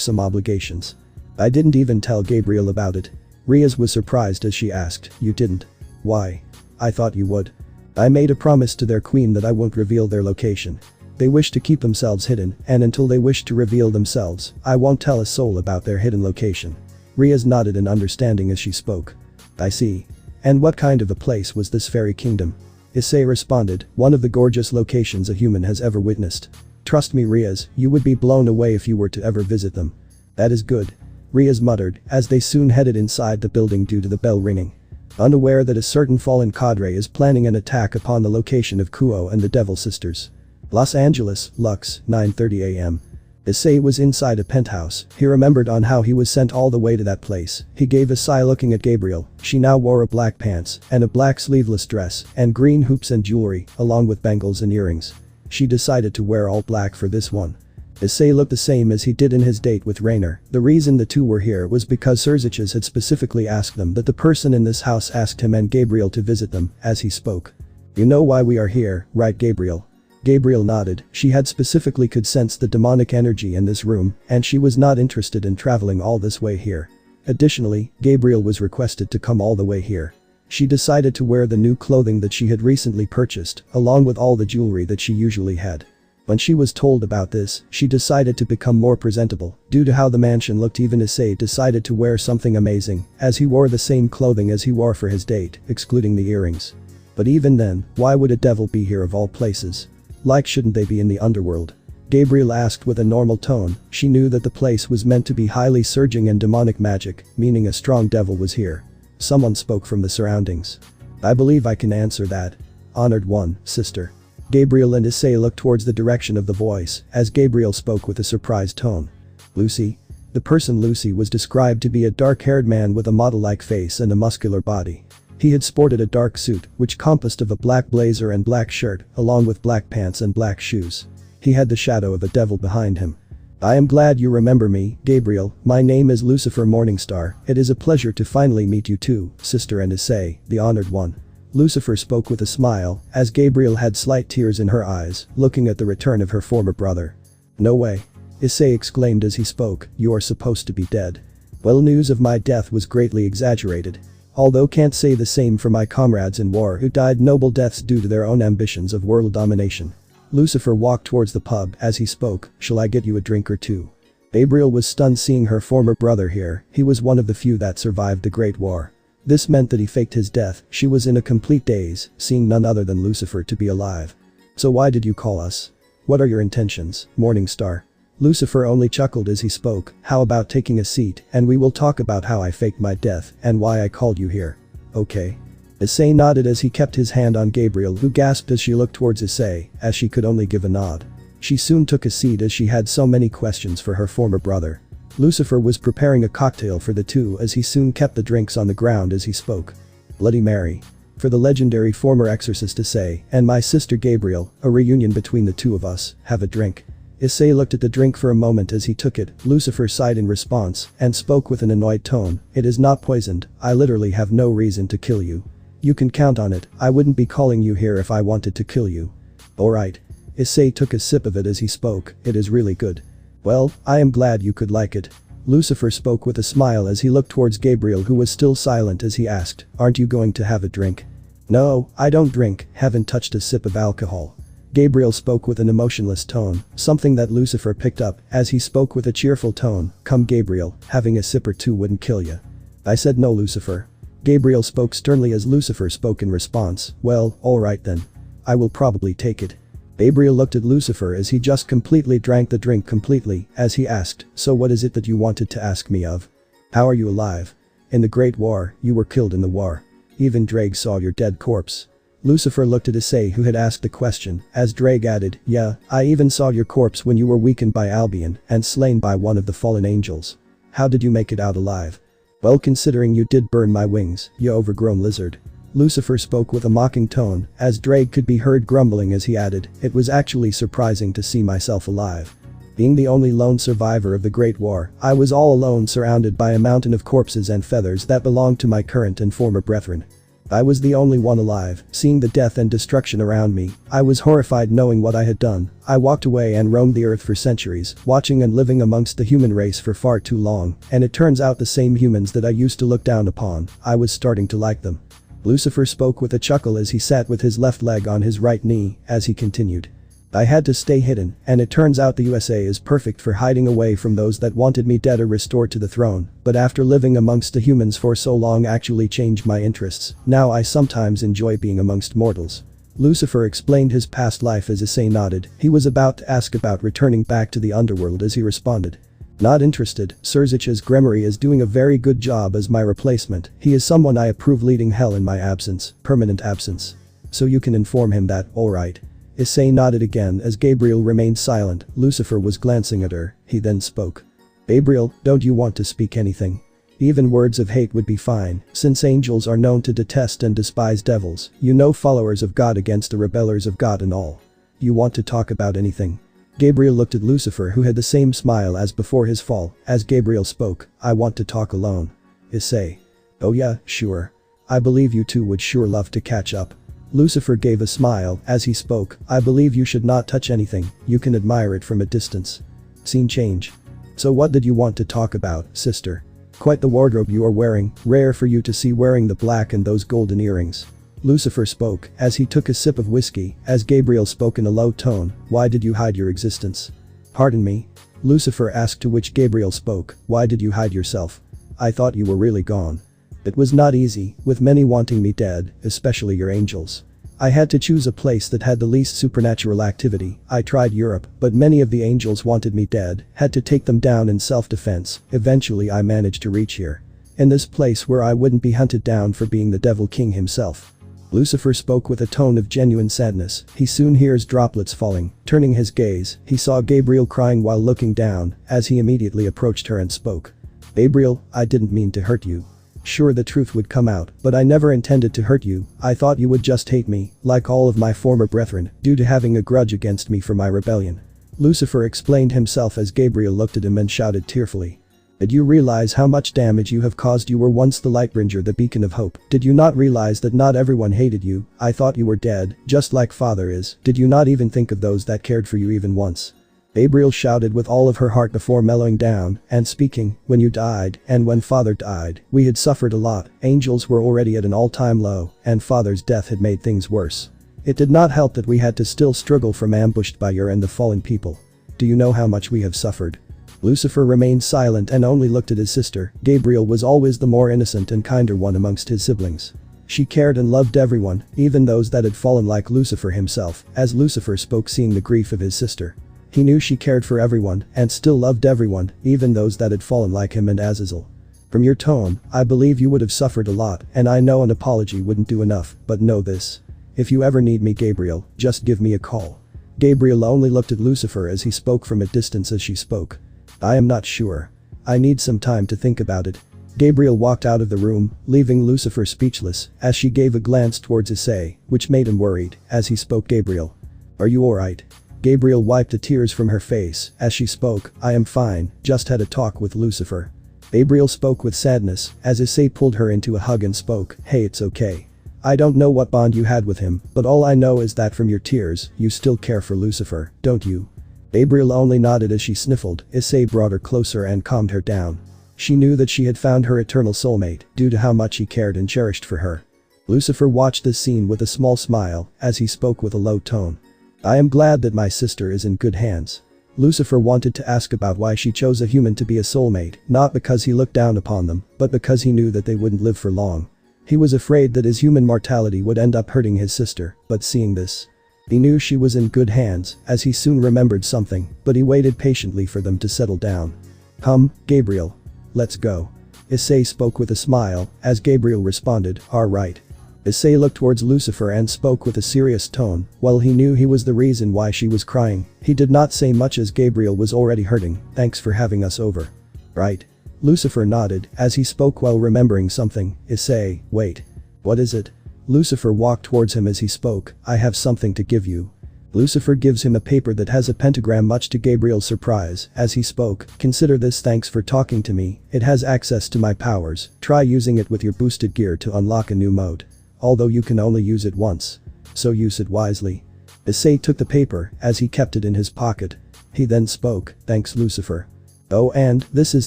some obligations. I didn't even tell Gabriel about it. Riaz was surprised as she asked, you didn't? Why? I thought you would. I made a promise to their queen that I won't reveal their location. They wish to keep themselves hidden, and until they wish to reveal themselves, I won't tell a soul about their hidden location. Riaz nodded in understanding as she spoke. I see. And what kind of a place was this fairy kingdom? Issei responded, one of the gorgeous locations a human has ever witnessed. Trust me Riaz, you would be blown away if you were to ever visit them. That is good. Riaz muttered, as they soon headed inside the building due to the bell ringing. Unaware that a certain fallen cadre is planning an attack upon the location of Kuo and the Devil Sisters. Los Angeles, Lux, 9:30 a.m. Issei was inside a penthouse. He remembered on how he was sent all the way to that place. He gave a sigh looking at Gabriel. She now wore a black pants and a black sleeveless dress and green hoops and jewelry along with bangles and earrings. She decided to wear all black for this one. Issei looked the same as he did in his date with Rainer. The reason the two were here was because Surziches had specifically asked them that the person in this house asked him and Gabriel to visit them as he spoke. You know why we are here, right Gabriel? Gabriel nodded. She had specifically could sense the demonic energy in this room and she was not interested in traveling all this way here. Additionally, Gabriel was requested to come all the way here. She decided to wear the new clothing that she had recently purchased along with all the jewelry that she usually had. When she was told about this, she decided to become more presentable. Due to how the mansion looked, even Issei decided to wear something amazing as he wore the same clothing as he wore for his date, excluding the earrings. But even then, why would a devil be here of all places? Like shouldn't they be in the underworld? Gabriel asked with a normal tone. She knew that the place was meant to be highly surging in demonic magic, meaning a strong devil was here. Someone spoke from the surroundings. I believe I can answer that. Honored one, sister. Gabriel and Issei looked towards the direction of the voice as Gabriel spoke with a surprised tone. Lucy? The person Lucy was described to be a dark-haired man with a model-like face and a muscular body. He had sported a dark suit which consisted of a black blazer and black shirt along with black pants and black shoes. He had the shadow of a devil behind him. I am glad you remember me, Gabriel. My name is Lucifer Morningstar. It is a pleasure to finally meet you too, sister and Issei, the honored one. Lucifer spoke with a smile as Gabriel had slight tears in her eyes, looking at the return of her former brother. No way. Issei exclaimed as he spoke, "You are supposed to be dead." Well, news of my death was greatly exaggerated. Although can't say the same for my comrades in war who died noble deaths due to their own ambitions of world domination. Lucifer walked towards the pub as he spoke, "Shall I get you a drink or two?" Gabriel was stunned seeing her former brother here. He was one of the few that survived the Great War. This meant that he faked his death. She was in a complete daze, seeing none other than Lucifer to be alive. "So why did you call us? What are your intentions, Morning Star?" Lucifer only chuckled as he spoke, "How about taking a seat and we will talk about how I faked my death and why I called you here. Okay?" Issei nodded as he kept his hand on Gabriel, who gasped as she looked towards Issei, as she could only give a nod. She soon took a seat as she had so many questions for her former brother. Lucifer was preparing a cocktail for the two as he soon kept the drinks on the ground as he spoke. "Bloody Mary. For the legendary former exorcist Issei and my sister Gabriel, a reunion between the two of us, have a drink." Issei looked at the drink for a moment as he took it. Lucifer sighed in response and spoke with an annoyed tone, "It is not poisoned. I literally have no reason to kill you. You can count on it. I wouldn't be calling you here if I wanted to kill you." "Alright." Issei took a sip of it as he spoke, "It is really good." "Well, I am glad you could like it." Lucifer spoke with a smile as he looked towards Gabriel, who was still silent, as he asked, "Aren't you going to have a drink?" "No, I don't drink, haven't touched a sip of alcohol." Gabriel spoke with an emotionless tone, something that Lucifer picked up as he spoke with a cheerful tone, "Come Gabriel, having a sip or two wouldn't kill you." "I said no, Lucifer." Gabriel spoke sternly as Lucifer spoke in response, "Well, alright then. I will probably take it." Gabriel looked at Lucifer as he just completely drank the drink completely as he asked, "So what is it that you wanted to ask me of? How are you alive? In the Great War, you were killed in the war. Even Drake saw your dead corpse." Lucifer looked at Issei, who had asked the question, as Drake added, "Yeah, I even saw your corpse when you were weakened by Albion and slain by one of the fallen angels. How did you make it out alive?" "Well, considering you did burn my wings, you overgrown lizard." Lucifer spoke with a mocking tone, as Drake could be heard grumbling as he added, "It was actually surprising to see myself alive. Being the only lone survivor of the Great War, I was all alone surrounded by a mountain of corpses and feathers that belonged to my current and former brethren. I was the only one alive, seeing the death and destruction around me. I was horrified knowing what I had done. I walked away and roamed the earth for centuries, watching and living amongst the human race for far too long, and it turns out the same humans that I used to look down upon, I was starting to like them." Lucifer spoke with a chuckle as he sat with his left leg on his right knee as he continued. "I had to stay hidden, and it turns out the USA is perfect for hiding away from those that wanted me dead or restored to the throne, but after living amongst the humans for so long actually changed my interests. Now I sometimes enjoy being amongst mortals." Lucifer explained his past life as Issei nodded. He was about to ask about returning back to the underworld as he responded, "Not interested. Surzich's Gremory is doing a very good job as my replacement. He is someone I approve leading hell in my absence, permanent absence. So you can inform him that, alright." Issei nodded again as Gabriel remained silent. Lucifer was glancing at her. He then spoke. "Gabriel, don't you want to speak anything? Even words of hate would be fine, since angels are known to detest and despise devils, you know, followers of God against the rebellers of God and all. You want to talk about anything?" Gabriel looked at Lucifer, who had the same smile as before his fall, as Gabriel spoke, "I want to talk alone." Issei. "Oh yeah, sure. I believe you two would sure love to catch up." Lucifer gave a smile as he spoke, "I believe you should not touch anything, you can admire it from a distance." Scene change. "So what did you want to talk about, sister? Quite the wardrobe you are wearing, rare for you to see wearing the black and those golden earrings." Lucifer spoke as he took a sip of whiskey as Gabriel spoke in a low tone, "Why did you hide your existence?" "Pardon me?" Lucifer asked, to which Gabriel spoke, "Why did you hide yourself? I thought you were really gone." "It was not easy, with many wanting me dead, especially your angels. I had to choose a place that had the least supernatural activity. I tried Europe, but many of the angels wanted me dead, had to take them down in self-defense. Eventually I managed to reach here. In this place where I wouldn't be hunted down for being the Devil King himself." Lucifer spoke with a tone of genuine sadness. He soon hears droplets falling. Turning his gaze, he saw Gabriel crying while looking down, as he immediately approached her and spoke. "Gabriel, I didn't mean to hurt you. Sure, the truth would come out, but I never intended to hurt you. I thought you would just hate me, like all of my former brethren, due to having a grudge against me for my rebellion." Lucifer explained himself as Gabriel looked at him and shouted tearfully, "Did you realize how much damage you have caused? You were once the Lightbringer, the beacon of hope. Did you not realize that not everyone hated you? I thought you were dead, just like Father is. Did you not even think of those that cared for you even once? Gabriel shouted with all of her heart before mellowing down and speaking, when you died and when father died, we had suffered a lot, angels were already at an all-time low, and father's death had made things worse. It did not help that we had to still struggle from ambushed by your and the fallen people. Do you know how much we have suffered? Lucifer remained silent and only looked at his sister. Gabriel was always the more innocent and kinder one amongst his siblings. She cared and loved everyone, even those that had fallen like Lucifer himself, as Lucifer spoke seeing the grief of his sister. He knew she cared for everyone and still loved everyone, even those that had fallen like him and Azazel. From your tone, I believe you would have suffered a lot, and I know an apology wouldn't do enough, but know this. If you ever need me, Gabriel, just give me a call. Gabriel only looked at Lucifer as he spoke from a distance as she spoke. I am not sure. I need some time to think about it. Gabriel walked out of the room, leaving Lucifer speechless, as she gave a glance towards Issei, which made him worried, as he spoke. Gabriel. Are you alright? Gabriel wiped the tears from her face as she spoke, I am fine, just had a talk with Lucifer. Gabriel spoke with sadness as Issei pulled her into a hug and spoke, hey, it's okay. I don't know what bond you had with him, but all I know is that from your tears, you still care for Lucifer, don't you? Gabriel only nodded as she sniffled. Issei brought her closer and calmed her down. She knew that she had found her eternal soulmate due to how much he cared and cherished for her. Lucifer watched this scene with a small smile as he spoke with a low tone. I am glad that my sister is in good hands. Lucifer wanted to ask about why she chose a human to be a soulmate, not because he looked down upon them, but because he knew that they wouldn't live for long. He was afraid that his human mortality would end up hurting his sister, but seeing this, he knew she was in good hands, as he soon remembered something, but he waited patiently for them to settle down. Come, Gabriel. Let's go. Issei spoke with a smile, as Gabriel responded, alright. Issei looked towards Lucifer and spoke with a serious tone, while he knew he was the reason why she was crying. He did not say much as Gabriel was already hurting. Thanks for having us over. Right. Lucifer nodded as he spoke while remembering something. Issei, wait. What is it? Lucifer walked towards him as he spoke, I have something to give you. Lucifer gives him a paper that has a pentagram, much to Gabriel's surprise, as he spoke, consider this, thanks for talking to me, it has access to my powers, try using it with your boosted gear to unlock a new mode. Although you can only use it once. So use it wisely. Issei took the paper as he kept it in his pocket. He then spoke, thanks Lucifer. Oh, and this is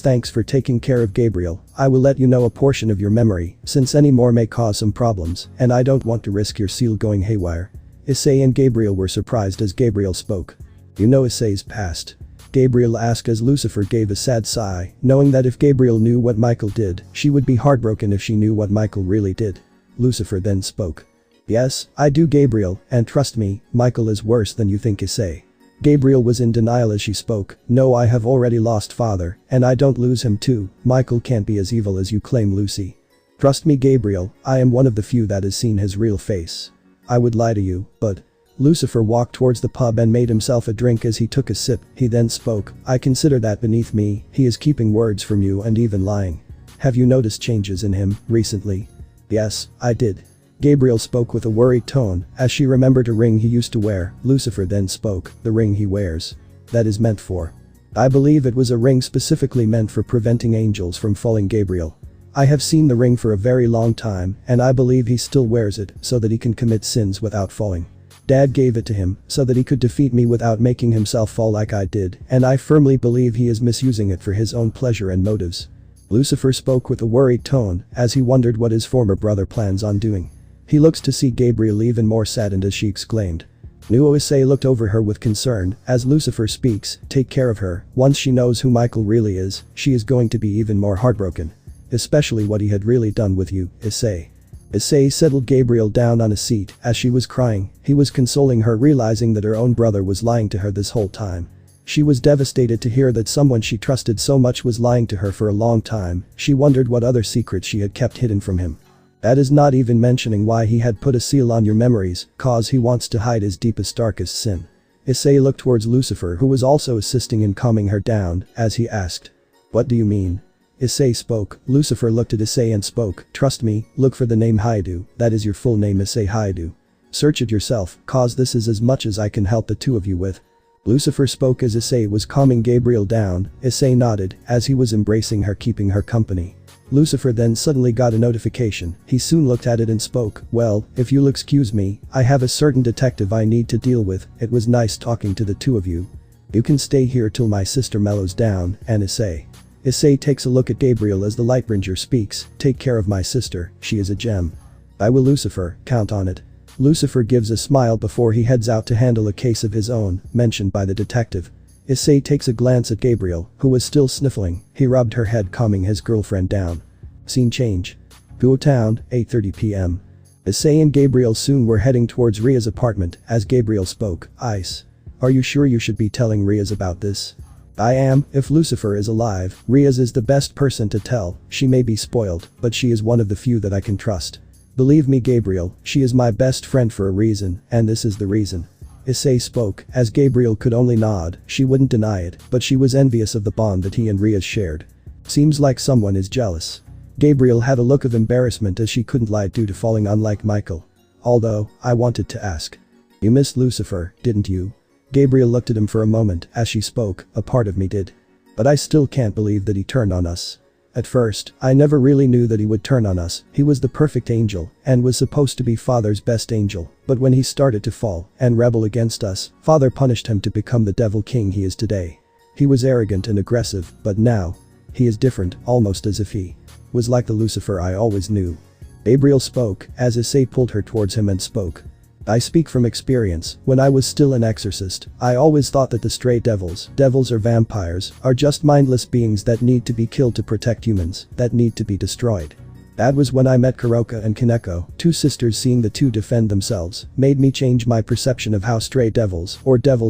thanks for taking care of Gabriel. I will let you know a portion of your memory, since any more may cause some problems, and I don't want to risk your seal going haywire. Issei and Gabriel were surprised as Gabriel spoke. You know Issei's past? Gabriel asked as Lucifer gave a sad sigh, knowing that if Gabriel knew what Michael did, she would be heartbroken if she knew what Michael really did. Lucifer then spoke. Yes, I do, Gabriel, and trust me, Michael is worse than you think. Issei. Gabriel was in denial as she spoke, no, I have already lost father, and I don't lose him too, Michael can't be as evil as you claim, Lucy. Trust me, Gabriel, I am one of the few that has seen his real face. I would lie to you, but… Lucifer walked towards the pub and made himself a drink as he took a sip. He then spoke, I consider that beneath me, he is keeping words from you and even lying. Have you noticed changes in him recently? Yes, I did. Gabriel spoke with a worried tone as she remembered a ring he used to wear. Lucifer then spoke, the ring he wears. That is meant for. I believe it was a ring specifically meant for preventing angels from falling. Gabriel. I have seen the ring for a very long time and I believe he still wears it so that he can commit sins without falling. Dad gave it to him so that he could defeat me without making himself fall like I did, and I firmly believe he is misusing it for his own pleasure and motives. Lucifer spoke with a worried tone as he wondered what his former brother plans on doing. He looks to see Gabriel even more saddened as she exclaimed. Issei looked over her with concern as Lucifer speaks, take care of her, once she knows who Michael really is, she is going to be even more heartbroken. Especially what he had really done with you, Issei. Issei settled Gabriel down on a seat as she was crying. He was consoling her, realizing that her own brother was lying to her this whole time. She was devastated to hear that someone she trusted so much was lying to her for a long time. She wondered what other secrets she had kept hidden from him. That is not even mentioning why he had put a seal on your memories, cause he wants to hide his deepest darkest sin. Issei looked towards Lucifer, who was also assisting in calming her down, as he asked. What do you mean? Issei spoke. Lucifer looked at Issei and spoke, trust me, look for the name Hyoudou, that is your full name, Issei Hyoudou. Search it yourself, cause this is as much as I can help the two of you with. Lucifer spoke as Issei was calming Gabriel down. Issei nodded as he was embracing her, keeping her company. Lucifer then suddenly got a notification. He soon looked at it and spoke, well, if you'll excuse me, I have a certain detective I need to deal with. It was nice talking to the two of you. You can stay here till my sister mellows down, and Issei takes a look at Gabriel as the Lightbringer speaks, take care of my sister, she is a gem. I will, Lucifer, count on it. Lucifer gives a smile before he heads out to handle a case of his own, mentioned by the detective. Issei takes a glance at Gabriel, who was still sniffling. He rubbed her head, calming his girlfriend down. Scene change. Guo Town, 8:30 p.m. Issei and Gabriel soon were heading towards Ria's apartment as Gabriel spoke. Ice. Are you sure you should be telling Riaz about this? I am. If Lucifer is alive, Riaz is the best person to tell. She may be spoiled, but she is one of the few that I can trust. Believe me, Gabriel, she is my best friend for a reason, and this is the reason. Issei spoke, as Gabriel could only nod. She wouldn't deny it, but she was envious of the bond that he and Riaz shared. Seems like someone is jealous. Gabriel had a look of embarrassment as she couldn't lie due to falling unlike Michael. Although, I wanted to ask. You missed Lucifer, didn't you? Gabriel looked at him for a moment as she spoke. A part of me did. But I still can't believe that he turned on us. At first, I never really knew that he would turn on us. He was the perfect angel and was supposed to be Father's best angel, but when he started to fall and rebel against us, Father punished him to become the devil king he is today. He was arrogant and aggressive, but now, he is different, almost as if he was like the Lucifer I always knew. Gabriel spoke as Issei pulled her towards him and spoke. I speak from experience. When I was still an exorcist, I always thought that the stray devils or vampires, are just mindless beings that need to be killed to protect humans, that need to be destroyed. That was when I met Kuroka and Kaneko, two sisters. Seeing the two defend themselves made me change my perception of how stray devils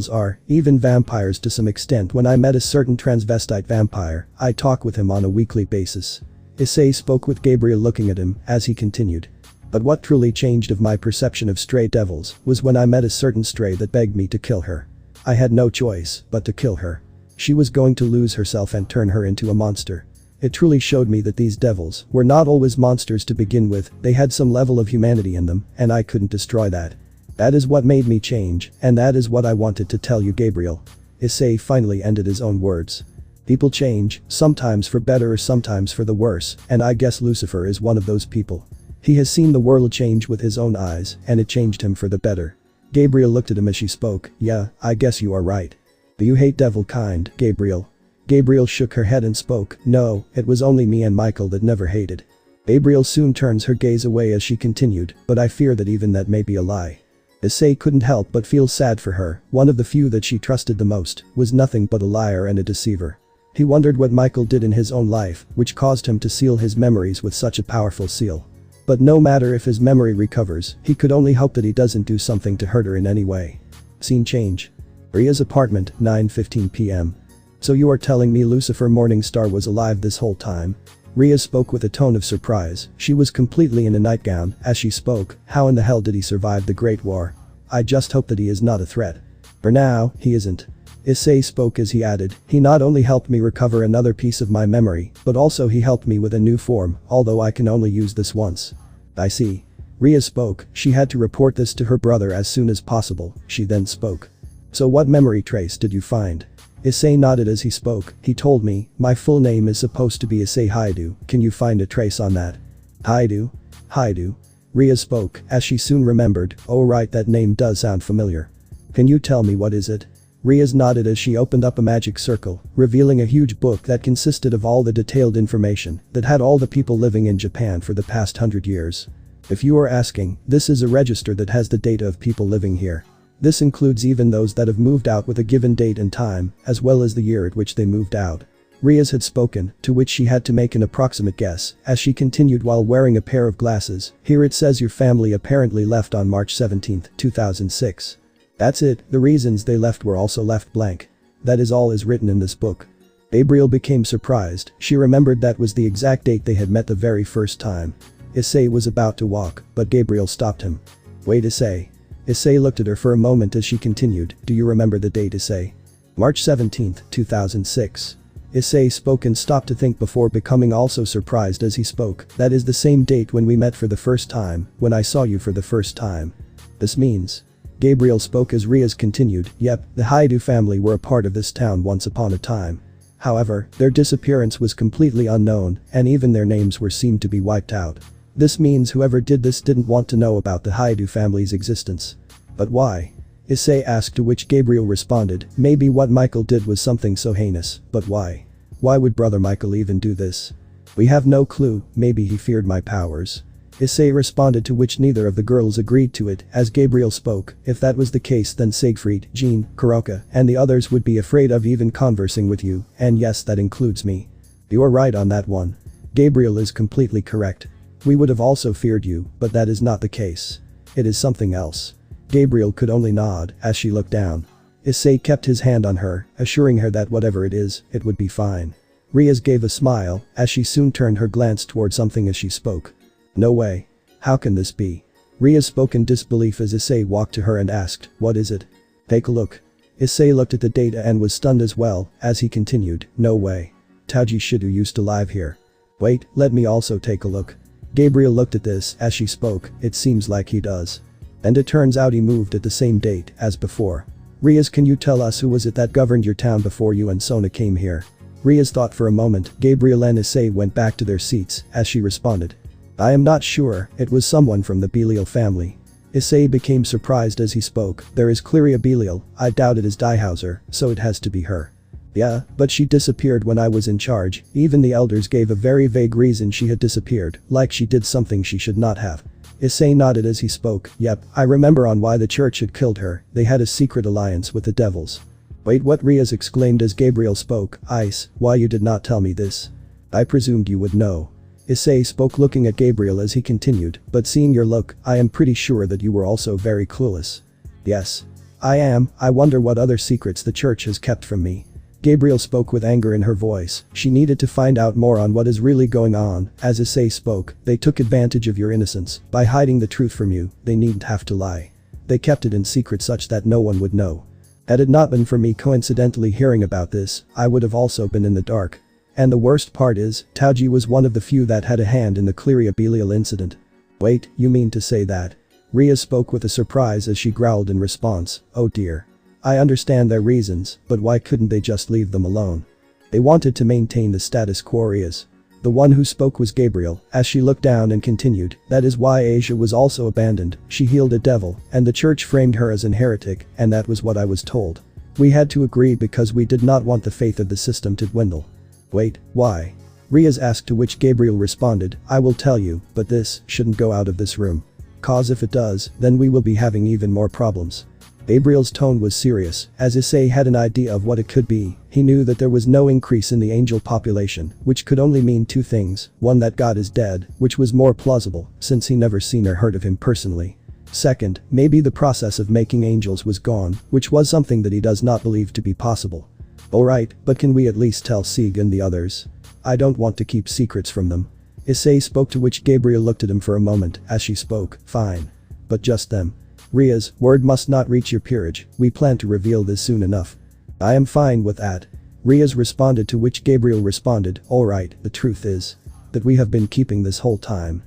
are, even vampires to some extent. When I met a certain transvestite vampire, I talk with him on a weekly basis. Issei spoke with Gabriel looking at him as he continued. But what truly changed of my perception of stray devils was when I met a certain stray that begged me to kill her. I had no choice but to kill her. She was going to lose herself and turn her into a monster. It truly showed me that these devils were not always monsters to begin with. They had some level of humanity in them, and I couldn't destroy that. That is what made me change, and that is what I wanted to tell you, Gabriel. Issei finally ended his own words. People change, sometimes for better or sometimes for the worse, and I guess Lucifer is one of those people. He has seen the world change with his own eyes, and it changed him for the better. Gabriel looked at him as she spoke. Yeah, I guess you are right. Do you hate devil kind, Gabriel? Gabriel shook her head and spoke. No, it was only me and Michael that never hated. Gabriel soon turns her gaze away as she continued, but I fear that even that may be a lie. Issei couldn't help but feel sad for her. One of the few that she trusted the most was nothing but a liar and a deceiver. He wondered what Michael did in his own life, which caused him to seal his memories with such a powerful seal. But no matter if his memory recovers, he could only hope that he doesn't do something to hurt her in any way. Scene change. Ria's apartment, 9:15 p.m. So you are telling me Lucifer Morningstar was alive this whole time? Ria spoke with a tone of surprise. She was completely in a nightgown as she spoke. How in the hell did he survive the Great War? I just hope that he is not a threat. For now, he isn't. Issei spoke as he added, he not only helped me recover another piece of my memory, but also he helped me with a new form, although I can only use this once. I see. Ria spoke. She had to report this to her brother as soon as possible. She then spoke. So what memory trace did you find? Issei nodded as he spoke. He told me, my full name is supposed to be Issei Hyoudou. Can you find a trace on that? Hyoudou. Ria spoke as she soon remembered. Oh right, that name does sound familiar. Can you tell me what is it? Riaz nodded as she opened up a magic circle, revealing a huge book that consisted of all the detailed information that had all the people living in Japan for the past 100 years. If you are asking, this is a register that has the data of people living here. This includes even those that have moved out with a given date and time, as well as the year at which they moved out. Riaz had spoken, to which she had to make an approximate guess, as she continued while wearing a pair of glasses. Here it says your family apparently left on March 17, 2006. That's it, the reasons they left were also left blank. That is all is written in this book. Gabriel became surprised. She remembered that was the exact date they had met the very first time. Issei was about to walk, but Gabriel stopped him. Wait, Issei. Issei looked at her for a moment as she continued. Do you remember the date, Issei? March 17, 2006. Issei spoke and stopped to think before becoming also surprised as he spoke. That is the same date when we met for the first time, when I saw you for the first time. This means. Gabriel spoke as Riaz continued. Yep, the Hyoudou family were a part of this town once upon a time. However, their disappearance was completely unknown, and even their names were seemed to be wiped out. This means whoever did this didn't want to know about the Hyoudou family's existence. But why? Issei asked, to which Gabriel responded, maybe what Michael did was something so heinous, but why? Why would brother Michael even do this? We have no clue, maybe he feared my powers. Issei responded, to which neither of the girls agreed to it as Gabriel spoke. If that was the case, then Siegfried, Jean, Kuroka, and the others would be afraid of even conversing with you, and yes, that includes me. You're right on that one. Gabriel is completely correct. We would have also feared you, but that is not the case. It is something else. Gabriel could only nod as she looked down. Issei kept his hand on her, assuring her that whatever it is, it would be fine. Riaz gave a smile as she soon turned her glance toward something as she spoke. No way. How can this be? Riaz spoke in disbelief as Issei walked to her and asked, what is it? Take a look. Issei looked at the data and was stunned as well as he continued, no way. Taiji Shido used to live here. Wait, let me also take a look. Gabriel looked at this as she spoke, it seems like he does. And it turns out he moved at the same date as before. Riaz, can you tell us who was it that governed your town before you and Sona came here? Riaz thought for a moment. Gabriel and Issei went back to their seats as she responded. I am not sure, it was someone from the Belial family. Issei became surprised as he spoke, there is clearly a Belial, I doubt it is Daihauser, so it has to be her. Yeah, but she disappeared when I was in charge, even the elders gave a very vague reason she had disappeared, like she did something she should not have. Issei nodded as he spoke, yep, I remember on why the church had killed her, they had a secret alliance with the devils. Wait, what? Riaz exclaimed as Gabriel spoke, Ice, why you did not tell me this? I presumed you would know. Issei spoke looking at Gabriel as he continued, but seeing your look, I am pretty sure that you were also very clueless. Yes. I am, I wonder what other secrets the church has kept from me. Gabriel spoke with anger in her voice, she needed to find out more on what is really going on. As Issei spoke, they took advantage of your innocence, by hiding the truth from you, they needn't have to lie. They kept it in secret such that no one would know. Had it not been for me coincidentally hearing about this, I would have also been in the dark. And the worst part is, Taiji was one of the few that had a hand in the Cleria Belial incident. Wait, you mean to say that? Riaz spoke with a surprise as she growled in response, oh dear. I understand their reasons, but why couldn't they just leave them alone? They wanted to maintain the status quo. Riaz. The one who spoke was Gabriel, as she looked down and continued, that is why Asia was also abandoned, she healed a devil, and the church framed her as an heretic, and that was what I was told. We had to agree because we did not want the faith of the system to dwindle. Wait, why? Riaz asked, to which Gabriel responded, I will tell you, but this shouldn't go out of this room. Cause if it does, then we will be having even more problems. Gabriel's tone was serious, as Issei had an idea of what it could be. He knew that there was no increase in the angel population, which could only mean two things, one that God is dead, which was more plausible, since he never seen or heard of him personally. Second, maybe the process of making angels was gone, which was something that he does not believe to be possible. Alright, but can we at least tell Sieg and the others? I don't want to keep secrets from them. Issei spoke, to which Gabriel looked at him for a moment as she spoke, fine. But just them. Riaz, word must not reach your peerage, we plan to reveal this soon enough. I am fine with that. Riaz responded, to which Gabriel responded, alright, the truth is that we have been keeping this whole time.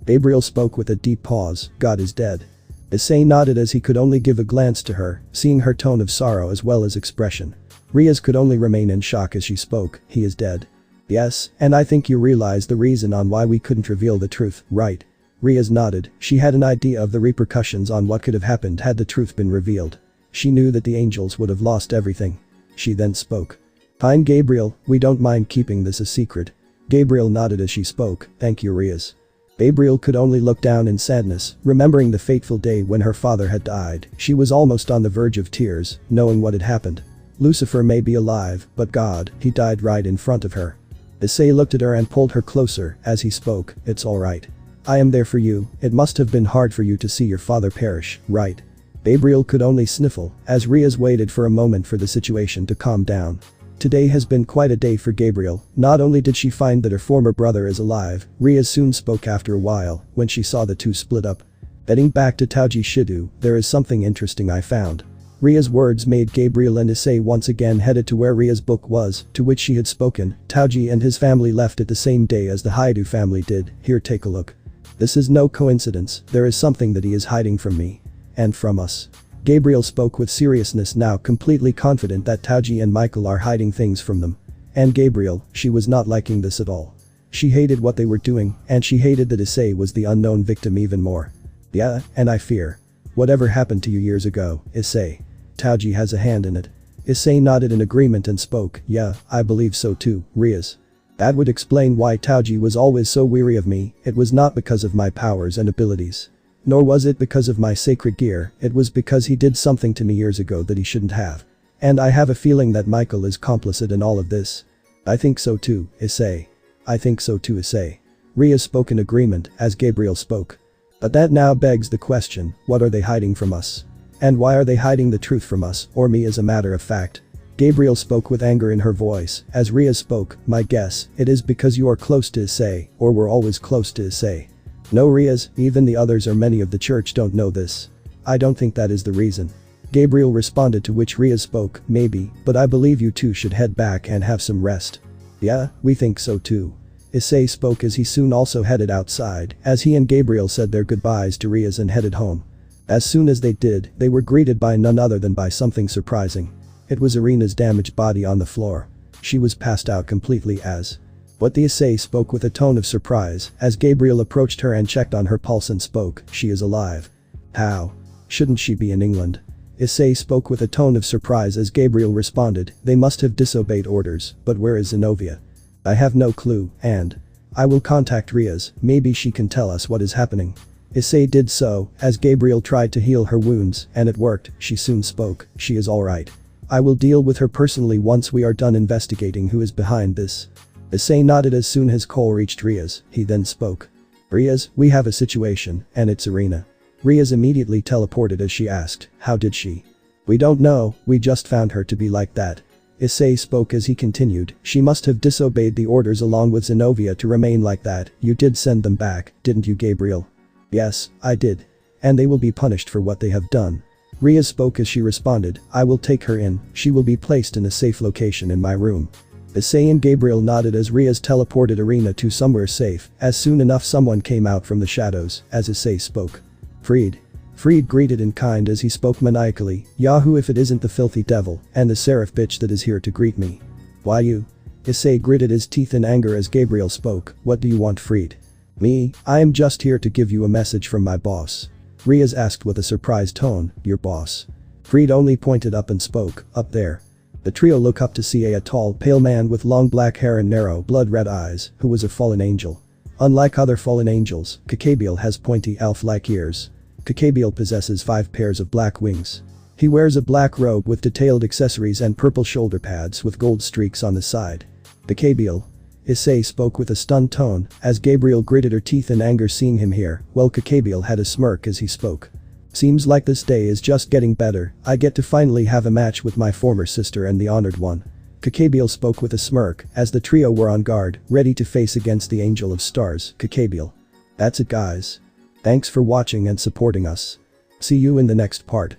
Gabriel spoke with a deep pause, God is dead. Issei nodded as he could only give a glance to her, seeing her tone of sorrow as well as expression. Riaz could only remain in shock as she spoke, he is dead. Yes, and I think you realize the reason on why we couldn't reveal the truth, right? Riaz nodded, she had an idea of the repercussions on what could have happened had the truth been revealed. She knew that the angels would have lost everything. She then spoke. Fine Gabriel, we don't mind keeping this a secret. Gabriel nodded as she spoke, thank you Riaz. Gabriel could only look down in sadness, remembering the fateful day when her father had died. She was almost on the verge of tears, knowing what had happened. Lucifer may be alive, but God, he died right in front of her. Issei looked at her and pulled her closer as he spoke, it's alright. I am there for you, it must have been hard for you to see your father perish, right? Gabriel could only sniffle, as Riaz waited for a moment for the situation to calm down. Today has been quite a day for Gabriel. Not only did she find that her former brother is alive, Riaz soon spoke after a while, when she saw the two split up. Heading back to Taiji Shido, there is something interesting I found. Riaz's words made Gabriel and Issei once again headed to where Riaz's book was, to which she had spoken. Taiji and his family left it the same day as the Hyoudou family did. Here, take a look. This is no coincidence, there is something that he is hiding from me. And from us. Gabriel spoke with seriousness, now completely confident that Taiji and Michael are hiding things from them. And Gabriel, she was not liking this at all. She hated what they were doing, and she hated that Issei was the unknown victim even more. Yeah, and I fear. Whatever happened to you years ago, Issei? Taoji has a hand in it. Issei nodded in agreement and spoke, yeah, I believe so too, Riaz. That would explain why Taoji was always so weary of me. It was not because of my powers and abilities. Nor was it because of my sacred gear, it was because he did something to me years ago that he shouldn't have. And I have a feeling that Michael is complicit in all of this. I think so too, Issei. I think so too, Issei. Riaz spoke in agreement as Gabriel spoke. But that now begs the question, what are they hiding from us? And why are they hiding the truth from us, or me as a matter of fact? Gabriel spoke with anger in her voice, as Riaz spoke, my guess, it is because you are close to Issei, or were always close to Issei. No Riaz, even the others or many of the church don't know this. I don't think that is the reason. Gabriel responded, to which Riaz spoke, maybe, but I believe you two should head back and have some rest. Yeah, we think so too. Issei spoke as he soon also headed outside, as he and Gabriel said their goodbyes to Riaz and headed home. As soon as they did, they were greeted by none other than by something surprising. It was Irina's damaged body on the floor. She was passed out completely as. But the Issei spoke with a tone of surprise as Gabriel approached her and checked on her pulse and spoke, she is alive. How? Shouldn't she be in England? Issei spoke with a tone of surprise as Gabriel responded, they must have disobeyed orders, but where is Zenobia? I have no clue, and I will contact Riaz, maybe she can tell us what is happening. Issei did so, as Gabriel tried to heal her wounds, and it worked, she soon spoke, she is alright. I will deal with her personally once we are done investigating who is behind this. Issei nodded as soon as Cole reached Riaz, he then spoke. Riaz, we have a situation, and it's Irina. Riaz immediately teleported as she asked, how did she? We don't know, we just found her to be like that. Issei spoke as he continued, she must have disobeyed the orders along with Zenobia to remain like that, you did send them back, didn't you Gabriel? Yes, I did. And they will be punished for what they have done. Riaz spoke as she responded, I will take her in, she will be placed in a safe location in my room. Issei and Gabriel nodded as Riaz teleported Irina to somewhere safe, as soon enough someone came out from the shadows, as Issei spoke. Fried. Fried greeted in kind as he spoke maniacally, Yahoo if it isn't the filthy devil, and the seraph bitch that is here to greet me. Why you? Issei gritted his teeth in anger as Gabriel spoke, what do you want Fried? Me, I am just here to give you a message from my boss. Riaz asked with a surprised tone, your boss? Fried only pointed up and spoke, up there. The trio looked up to see a tall, pale man with long black hair and narrow, blood-red eyes, who was a fallen angel. Unlike other fallen angels, Kakabiel has pointy elf-like ears. Kakabiel possesses 5 pairs of black wings. He wears a black robe with detailed accessories and purple shoulder pads with gold streaks on the side. Kakabiel. Issei spoke with a stunned tone, as Gabriel gritted her teeth in anger seeing him here, while Kakabiel had a smirk as he spoke. Seems like this day is just getting better, I get to finally have a match with my former sister and the honored one. Kakabiel spoke with a smirk, as the trio were on guard, ready to face against the Angel of Stars, Kakabiel. That's it guys. Thanks for watching and supporting us. See you in the next part.